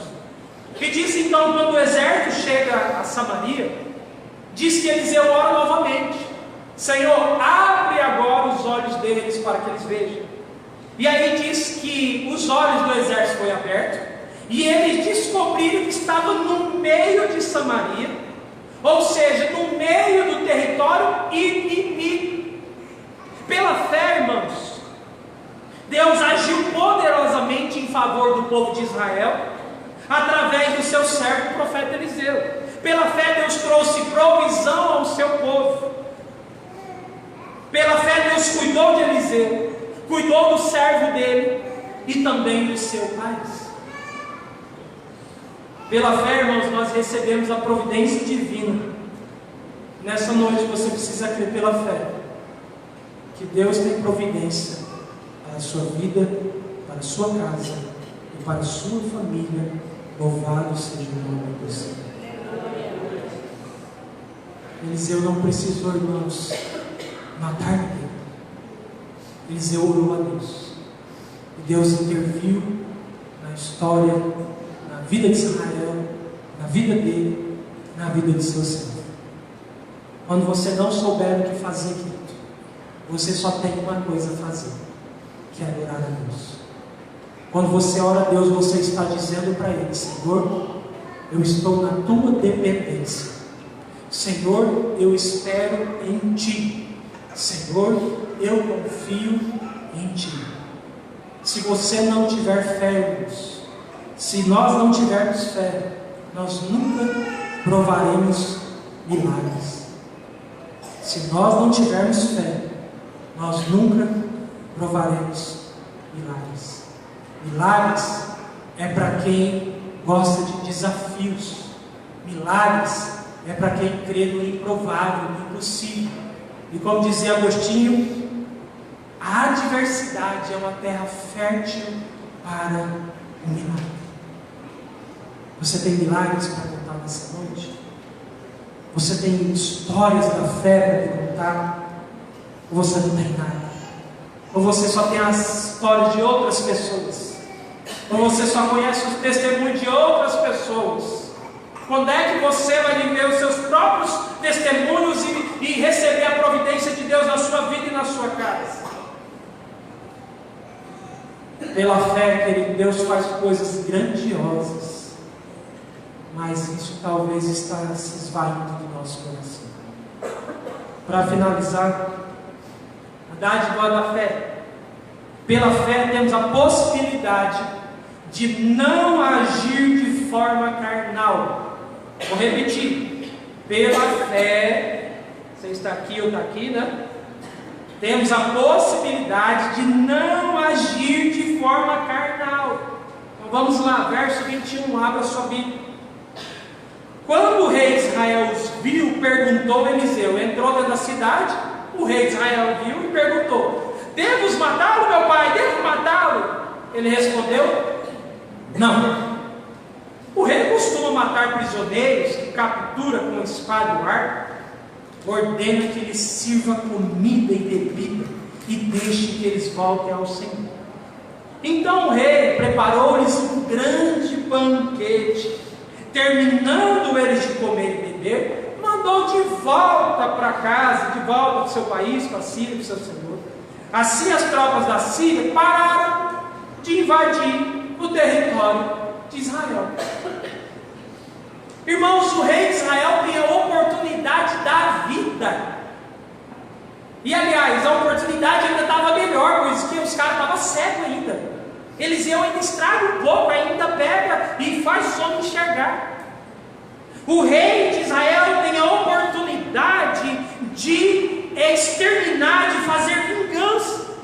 E diz então, quando o exército chega a Samaria, diz que Eliseu ora novamente: Senhor, abre agora os olhos deles para que eles vejam. E aí diz que os olhos do exército foram abertos, e eles descobriram que estavam no meio de Samaria, ou seja, no meio do território inimigo. Pela fé, irmãos, Deus agiu poderosamente em favor do povo de Israel, através do seu servo, o profeta Eliseu. Pela fé, Deus trouxe provisão ao seu povo. Pela fé, Deus cuidou de Eliseu, cuidou do servo dele e também do seu país. Pela fé, irmãos, nós recebemos a providência divina. Nessa noite você precisa crer pela fé que Deus tem providência para a sua vida, para a sua casa e para a sua família. Louvado seja o nome do Senhor. Eliseu não precisou, irmãos, matar ninguém. Eliseu orou a Deus, e Deus interviu na história, na vida de Israel, na vida dele, na vida de seu servo. Quando você não souber o que fazer, querido, você só tem uma coisa a fazer, que é adorar a Deus. Quando você ora a Deus, você está dizendo para Ele: Senhor, eu estou na tua dependência. Senhor, eu espero em Ti. Senhor, eu confio em Ti. Se você não tiver fé, irmãos, se nós não tivermos fé, nós nunca provaremos milagres. Se nós não tivermos fé, nós nunca provaremos milagres. Milagres é para quem gosta de desafios. Milagres é para quem crê no improvável, no impossível. E como dizia Agostinho, a adversidade é uma terra fértil para o milagre. Você tem milagres para contar nessa noite? Você tem histórias da fé para me contar? Ou você não tem nada? Ou você só tem as histórias de outras pessoas? Ou você só conhece os testemunhos de outras pessoas? Quando é que você vai viver os seus próprios testemunhos e receber a providência de Deus na sua vida e na sua casa? Pela fé, querido, Deus faz coisas grandiosas, mas isso talvez está se esvaindo do nosso coração. Para finalizar, a dádiva da fé. Pela fé temos a possibilidade de não agir de forma carnal. Vou repetir. Pela fé, você está aqui, eu estou aqui, né? Temos a possibilidade de não agir de forma carnal. Então vamos lá, verso 21, abra sua Bíblia. Quando o rei de Israel os viu, perguntou a Eliseu. Entrou dentro da cidade, o rei de Israel viu e perguntou: devo matá-lo, meu pai? Devo matá-lo? Ele respondeu: não. O rei costuma matar prisioneiros que captura com espada e arco. Ordena que lhes sirva comida e bebida e deixe que eles voltem ao Senhor. Então o rei preparou-lhes um grande banquete. Terminando eles de comer e beber, mandou mandou de volta para casa, de volta para o seu país, para a Síria, para o seu Senhor. Assim as tropas da Síria pararam de invadir o território de Israel. Irmãos, o rei de Israel tem a oportunidade da vida. E aliás, a oportunidade ainda estava melhor, pois que os caras estavam cegos ainda. Eliseu ainda estraga um pouco, ainda pega e faz o homem enxergar. O rei de Israel tem a oportunidade de exterminar, de fazer vingança.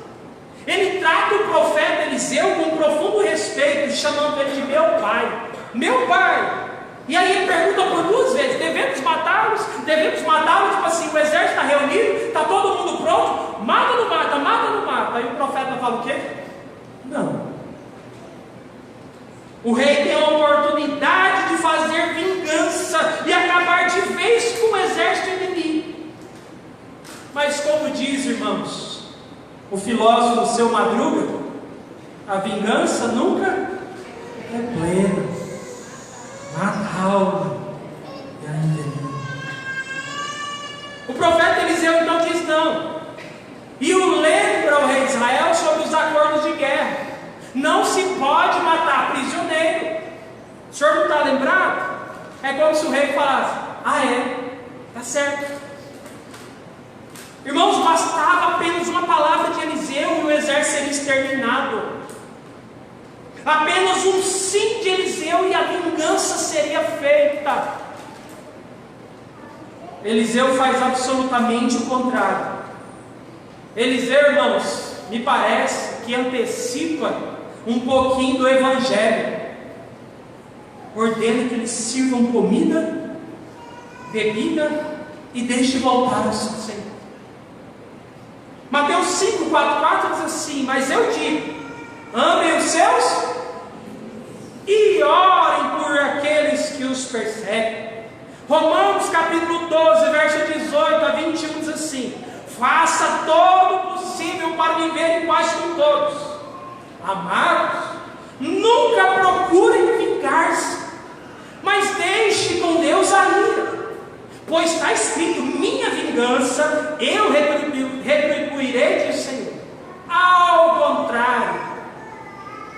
Ele trata o profeta Eliseu com profundo respeito, chamando ele de meu pai. Meu pai! E aí ele pergunta por duas vezes: devemos matá-los? Devemos matá-los? Tipo assim, o exército está reunido, está todo mundo pronto, mata ou não mata? Mata ou não mata? Aí o profeta fala o quê? Não. O rei tem a oportunidade de fazer vingança e acabar de vez com o exército inimigo. Mas como diz, irmãos, o filósofo Seu Madruga, a vingança nunca é plena. Mata a alma e a envenena. O profeta Eliseu então diz não. E o lembra o rei de Israel sobre os acordos de guerra. Não se pode matar prisioneiro. O senhor não está lembrado? É como se o rei falasse: ah, é, está certo. Irmãos, bastava apenas uma palavra de Eliseu e o exército seria exterminado. Apenas um sim de Eliseu e a vingança seria feita. Eliseu faz absolutamente o contrário. Eliseu, irmãos, me parece que antecipa um pouquinho do Evangelho. Ordena que eles sirvam comida, bebida e deixe voltar ao seu Senhor. Mateus 5:4 diz assim: mas eu digo, amem os seus e orem por aqueles que os perseguem. Romanos capítulo 12, verso 18 a 21 diz assim: faça todo o possível para viver em paz com todos. Amados, nunca procurem vingar-se, mas deixe com Deus a ira, pois está escrito: minha vingança eu retribuirei, diz o Senhor. Ao contrário,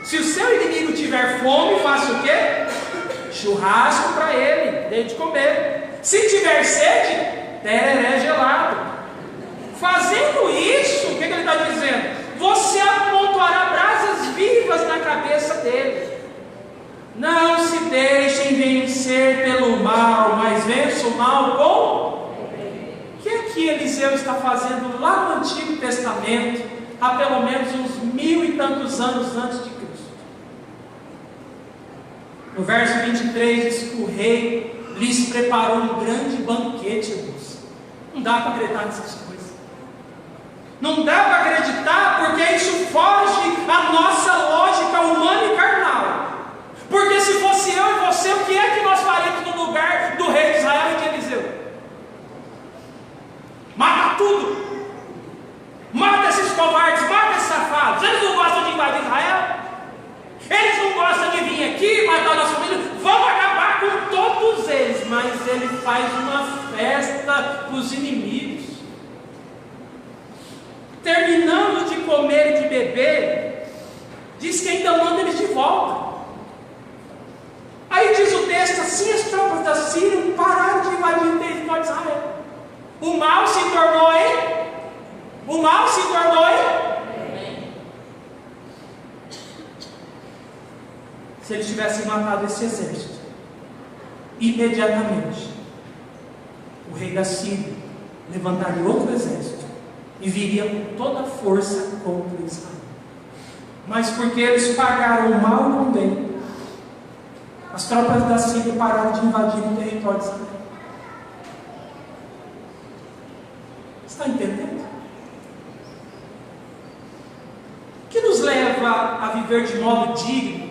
se o seu inimigo tiver fome, faça o quê? Churrasco para ele, dê de comer. Se tiver sede, tereré gelado. Fazendo isso, o que ele está dizendo? Você amontoará brasas vivas na cabeça dele. Não se deixem vencer pelo mal, mas vença o mal com... O que é que Eliseu está fazendo lá no Antigo Testamento, há pelo menos uns 1000 e tantos anos antes de Cristo? No verso 23 diz que o rei lhes preparou um grande banquete, irmãos. Não dá para acreditar nessas coisas. Não dá para acreditar, porque isso foge à nossa lógica humana e carnal. Porque se fosse eu e você, o que é que nós faríamos no lugar do rei de Israel e de Eliseu? Mata tudo. Mata esses covardes, mata esses safados. Eles não gostam de invadir Israel. Eles não gostam de vir aqui, matar a nossa família. Vamos acabar com todos eles. Mas ele faz uma festa para os inimigos. Terminando de comer e de beber, diz que ainda manda eles de volta. Aí diz o texto assim: as tropas da Síria pararam de invadir o território de Israel. O mal se tornou em... O mal se tornou em... Se eles tivessem matado esse exército, imediatamente o rei da Síria levantaria outro exército e viria com toda a força contra Israel. Mas porque eles pagaram o mal com o bem, as tropas da Síria pararam de invadir o território de Israel. Está entendendo? O que nos leva a viver de modo digno?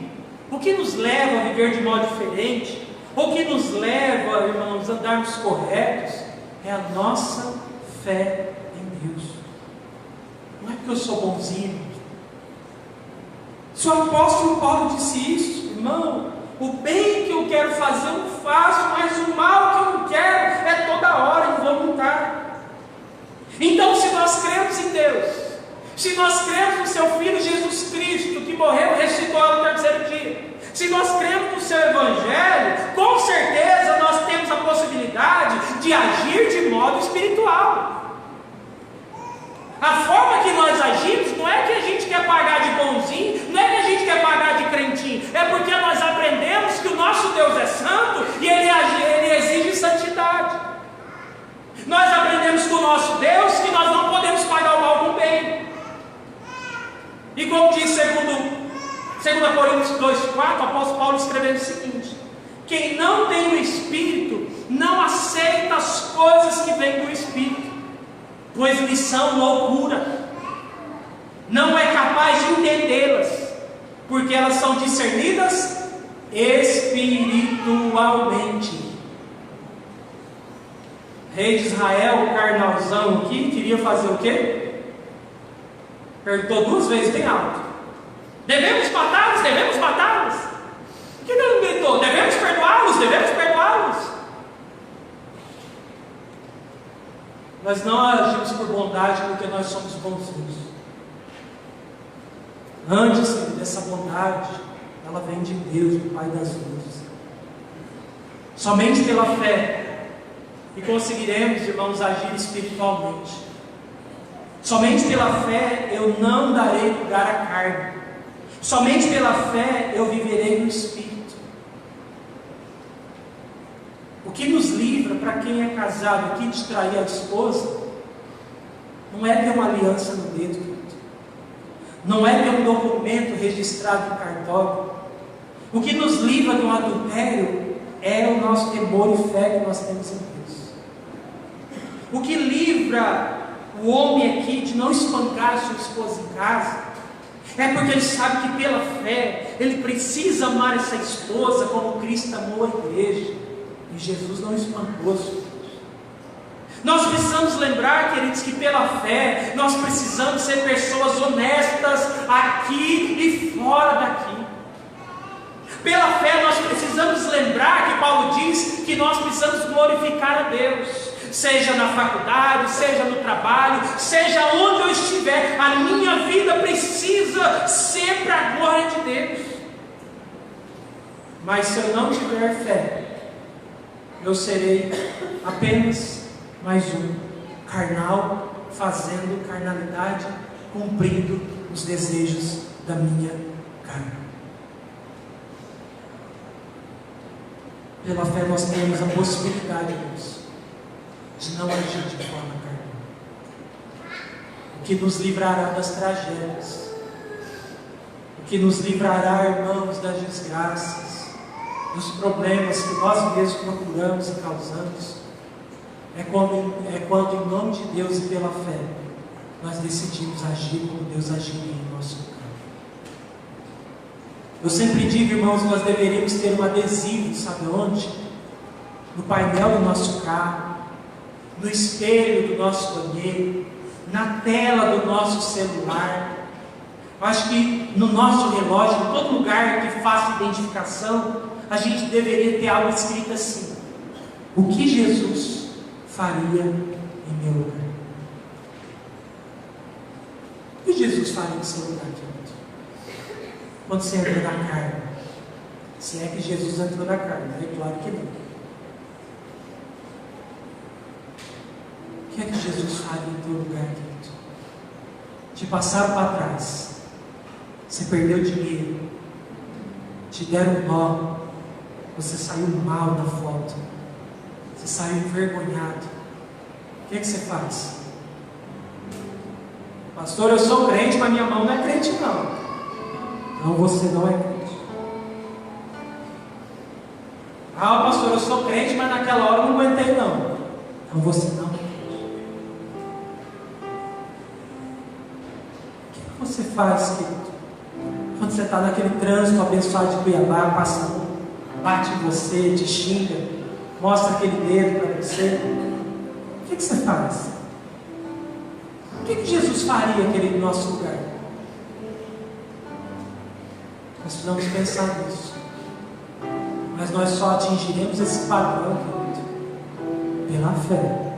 O que nos leva a viver de modo diferente? O que nos leva, irmãos, a andarmos corretos? É a nossa fé em Deus. Não é porque eu sou bonzinho. Se o apóstolo Paulo disse isso, irmão, O bem que eu quero fazer eu faço, mas o mal que eu não quero é toda hora involuntário. Então, se nós cremos em Deus, se nós cremos no seu Filho Jesus Cristo, que morreu e ressuscitou no terceiro dia, se nós cremos no seu Evangelho, com certeza nós temos a possibilidade de agir de modo espiritual. A forma que nós agimos não é que a gente quer pagar de bonzinho, não é que a gente quer pagar de crentinho, é porque nós aprendemos que o nosso Deus é santo e Ele exige santidade. Nós aprendemos com o nosso Deus que nós não podemos pagar o mal com o bem. E como diz 2 Coríntios 2,4, o apóstolo Paulo escrevendo o seguinte: quem não tem o Espírito não aceita as coisas que vêm do Espírito, pois lhes são loucura, não é capaz de entendê-las, porque elas são discernidas espiritualmente. Rei de Israel, o carnalzão aqui, queria fazer o quê? Perguntou 2 vezes bem alto: devemos matá-los? Devemos matá-los? O que ele não gritou? Devemos perdoá-los? Devemos perdoá-los? Nós não agimos por bondade porque nós somos bonzinhos. Antes dessa bondade, ela vem de Deus, do Pai das luzes. Somente pela fé e conseguiremos, irmãos, agir espiritualmente. Somente pela fé eu não darei lugar à carne. Somente pela fé eu viverei no Espírito. O que nos livra, para quem é casado aqui, de trair a esposa, não é ter uma aliança no dedo, querido. Não é ter um documento registrado no cartório. O que nos livra do adultério é o nosso temor e fé que nós temos em Deus. O que livra o homem aqui de não espancar a sua esposa em casa é porque ele sabe que pela fé ele precisa amar essa esposa como Cristo amou a igreja, e Jesus não espancou a sua igreja. Nós precisamos lembrar, queridos, que pela fé nós precisamos ser pessoas honestas aqui e fora daqui. Pela fé nós precisamos lembrar que Paulo diz que nós precisamos glorificar a Deus, seja na faculdade, seja no trabalho, seja onde eu estiver, a minha vida precisa ser para a glória de Deus. Mas se eu não tiver fé, eu serei apenas mais um carnal, fazendo carnalidade, cumprindo os desejos da minha carne. Pela fé nós temos a possibilidade, irmãos, de não agir de forma carnal, o que nos livrará das tragédias, o que nos livrará, irmãos, das desgraças, dos problemas que nós mesmos procuramos e causamos, é quando em nome de Deus e pela fé nós decidimos agir como Deus agiria em nosso lugar. Eu sempre digo, irmãos, nós deveríamos ter um adesivo, sabe onde? No painel do nosso carro, no espelho do nosso banheiro, na tela do nosso celular. Eu acho que no nosso relógio, em todo lugar que faça identificação, a gente deveria ter algo escrito assim: o que Jesus faria em meu lugar? O que Jesus faria em seu lugar, querido? Quando você entra na carne, se é que Jesus entrou na carne, é claro que não. O que é que Jesus faria em teu lugar, querido? Te passaram para trás, você perdeu dinheiro, te deram um nó, você saiu mal na foto, você saiu envergonhado. O que é que você faz? Pastor, eu sou crente, mas minha mão não é crente não. Não, você não é crente. Ah, pastor, eu sou crente, mas naquela hora eu não aguentei não. Não, você não é crente. O que você faz, querido? Quando você está naquele trânsito abençoado de Cuiabá, passa um, bate em você, te xinga, mostra aquele dedo para você. O que você faz? O que Jesus faria, querido, no nosso lugar? Nós precisamos pensar nisso. Mas nós só atingiremos esse padrão, querido, pela fé.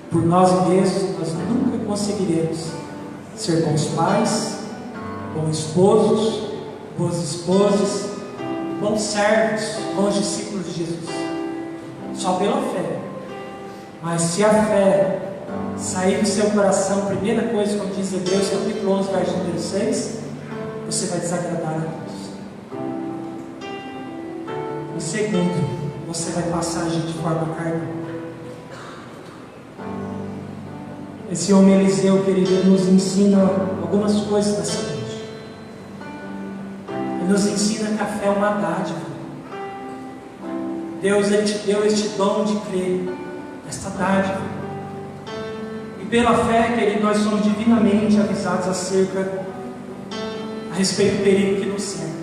Por nós mesmos, nós nunca conseguiremos ser bons pais, bons esposos, boas esposas, bons servos, bons discípulos de Jesus. Só pela fé. Mas se a fé sair do seu coração, primeira coisa, como diz Hebreus capítulo 11, verso número 6, você vai desagradar a Deus. E segundo, você vai passar a agir de forma carnal. Esse homem Eliseu, querido, ele nos ensina algumas coisas nessa noite. Ele nos ensina que a fé é uma dádiva. Deus, Ele te deu este dom de crer, esta dádiva. E pela fé, querido, nós somos divinamente avisados a respeito do perigo que nos cerca.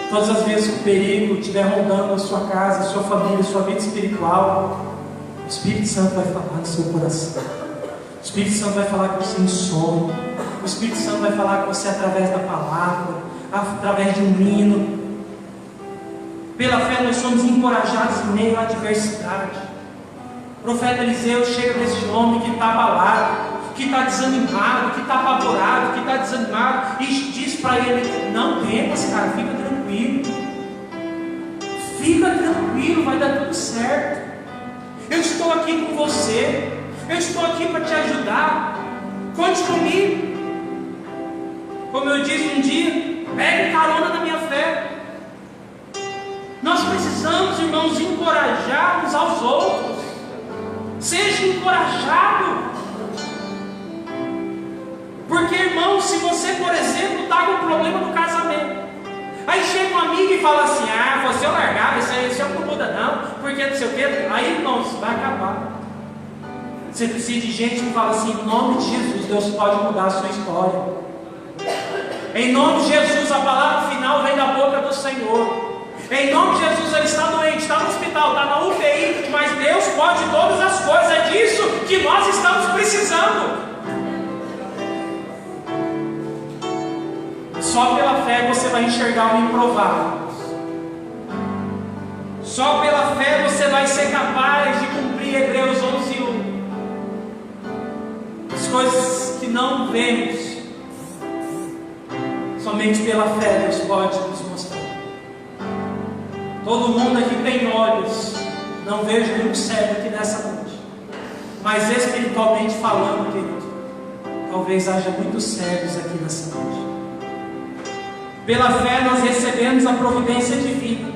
Todas as vezes que o perigo estiver rondando a sua casa, a sua família, a sua vida espiritual, o Espírito Santo vai falar no seu coração. O Espírito Santo vai falar com você em sono. O Espírito Santo vai falar com você através da palavra, através de um hino. Pela fé nós somos encorajados em meio à adversidade. O profeta Eliseu chega desse homem que está abalado, que está desanimado, que está apavorado, que está desanimado, e diz para ele: não temas, cara, fica tranquilo. Fica tranquilo, vai dar tudo certo. Eu estou aqui com você. Eu estou aqui para te ajudar. Conte comigo. Como eu disse um dia, pegue carona na minha fé. Nós precisamos, irmãos, encorajar uns aos outros. Seja encorajado. Porque, irmão, se você, por exemplo, está com problema no casamento, aí chega um amigo e fala assim: ah, você é largado, isso não muda não, porque não sei o que. Aí, irmãos, vai acabar. Você precisa de gente que fala assim: em nome de Jesus, Deus pode mudar a sua história. Em nome de Jesus, a palavra final vem da boca do Senhor. Em nome de Jesus, ele está doente, está no hospital, está na UTI, mas Deus pode todas as coisas. É disso que nós estamos precisando. Só pela fé você vai enxergar o improvável. Só pela fé você vai ser capaz de cumprir Hebreus 11:1. As coisas que não vemos, somente pela fé Deus pode nos mostrar. Todo mundo aqui tem olhos. Não vejo nenhum cego aqui nessa noite. Mas espiritualmente falando, querido, talvez haja muitos cegos aqui nessa noite. Pela fé nós recebemos a providência divina.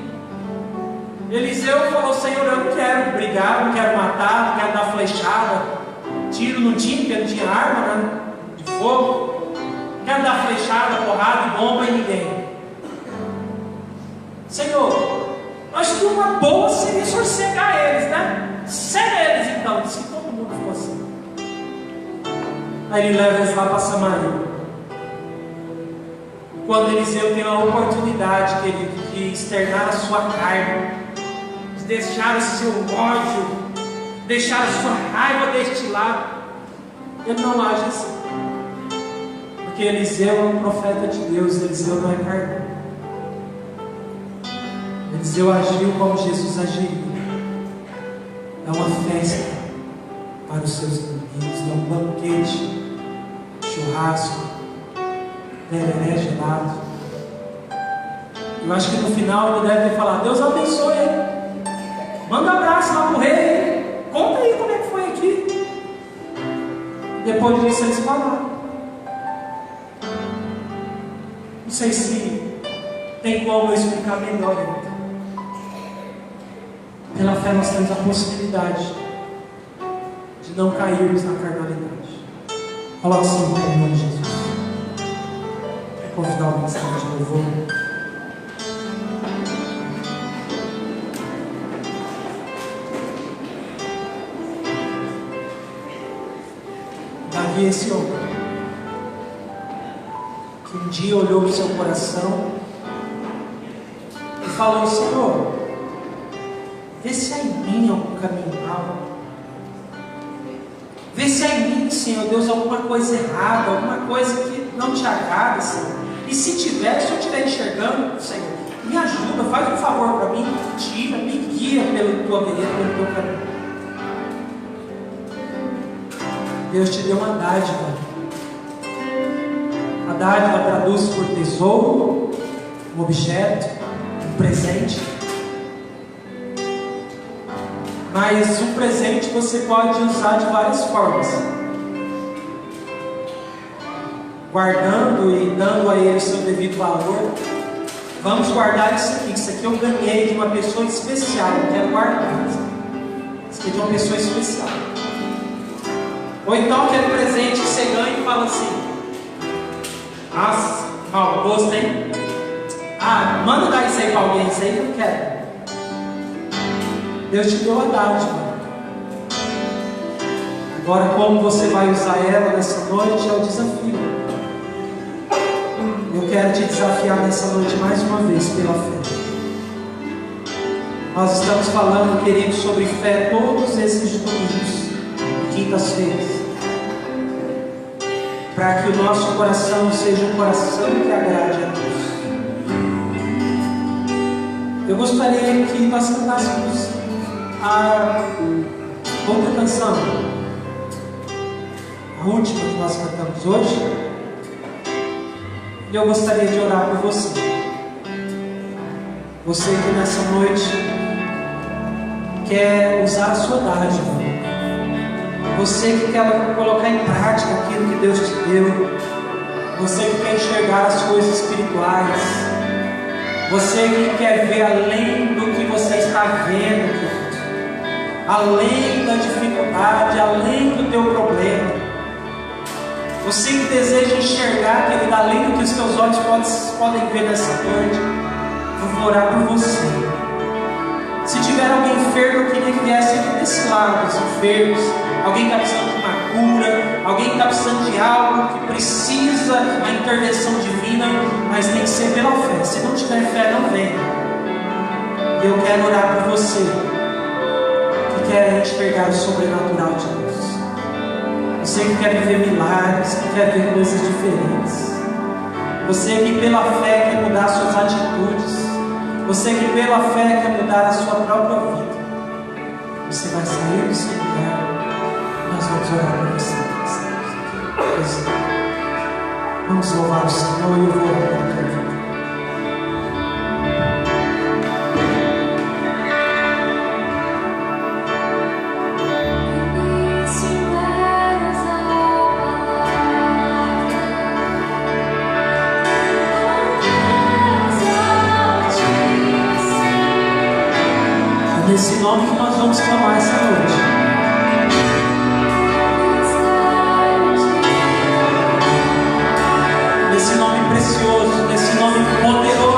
Eliseu falou: Senhor, eu não quero brigar, não quero matar, não quero dar flechada. Tiro não tinha, porque não tinha arma, né, de fogo. Não quero dar flechada, porrada e bomba em ninguém. Senhor, acho que uma boa seria sorcegar eles, né? Cega eles então, se todo mundo fosse. Aí ele leva eles lá para Samaria. Quando Eliseu tem a oportunidade, querido, de externar a sua carne, de deixar o seu ódio, deixar a sua raiva destilar, ele não age assim. Porque Eliseu é um profeta de Deus, Eliseu não é carnal. Eliseu agiu como Jesus agiria. É uma festa para os seus inimigos, é um banquete, churrasco, tereré gelado. Eu acho que no final ele deve ter falado: Deus abençoe ele, manda um abraço lá pro rei, conta aí como é que foi aqui. Depois disso eles falaram. Não sei se tem como eu explicar melhor ainda. Pela fé nós temos a possibilidade de não cairmos na carnalidade. Coloque assim em nome de Jesus. Quer convidar o ministério de louvor? Davi, esse homem que um dia olhou para o seu coração e falou: Senhor, vê se há em mim algum caminho mal. Vê se há em mim, Senhor Deus, alguma coisa errada, alguma coisa que não te agrada, Senhor. E se tiver, se eu estiver enxergando, Senhor, me ajuda. ajuda, faz um favor para mim, tira, me guia pelo tua vereda, pelo teu caminho. Deus te deu uma dádiva. A dádiva traduz por tesouro, um objeto, um presente. Mas um presente você pode usar de várias formas, guardando e dando a ele o seu devido valor. Vamos guardar isso aqui. Isso aqui eu ganhei de uma pessoa especial, eu quero guardar. Isso aqui é de uma pessoa especial. Ou então aquele presente que você ganha e fala assim: nossa, mau gosto, hein? Ah, manda dar isso aí para alguém, isso aí eu não quero. Deus te deu a dádiva. Agora, como você vai usar ela nessa noite é o desafio. Eu quero te desafiar nessa noite mais uma vez pela fé. Nós estamos falando, queridos, sobre fé todos esses domingos e quintas-feiras, para que o nosso coração seja um coração que agrade a Deus. Eu gostaria que nós cantássemos a outra canção, a última que nós cantamos hoje. E eu gostaria de orar por você. Você que nessa noite quer usar a sua dádiva. Você que quer colocar em prática aquilo que Deus te deu. Você que quer enxergar as coisas espirituais. Você que quer ver além do que você está vendo, querido. Além da dificuldade, além do teu problema. Você que deseja enxergar, querido, além do que os teus olhos podem ver nessa noite. Eu vou orar por você. Se tiver alguém enfermo, eu queria que viesse aqui desse lado, os enfermos. Alguém que está precisando de uma cura, alguém que está precisando de algo, que precisa da intervenção divina, mas tem que ser pela fé. Se não tiver fé, não venha. E eu quero orar por você que quer enxergar o sobrenatural de Deus. Você que quer viver milagres, que quer ver coisas diferentes. Você que pela fé quer mudar suas atitudes. Você que pela fé quer mudar a sua própria vida. Você vai sair do seu lugar. Nós vamos orar por você. Vamos louvar o Senhor e eu vou orar pela tua vida. Nesse nome que nós vamos clamar essa noite. Nesse nome precioso, nesse nome poderoso.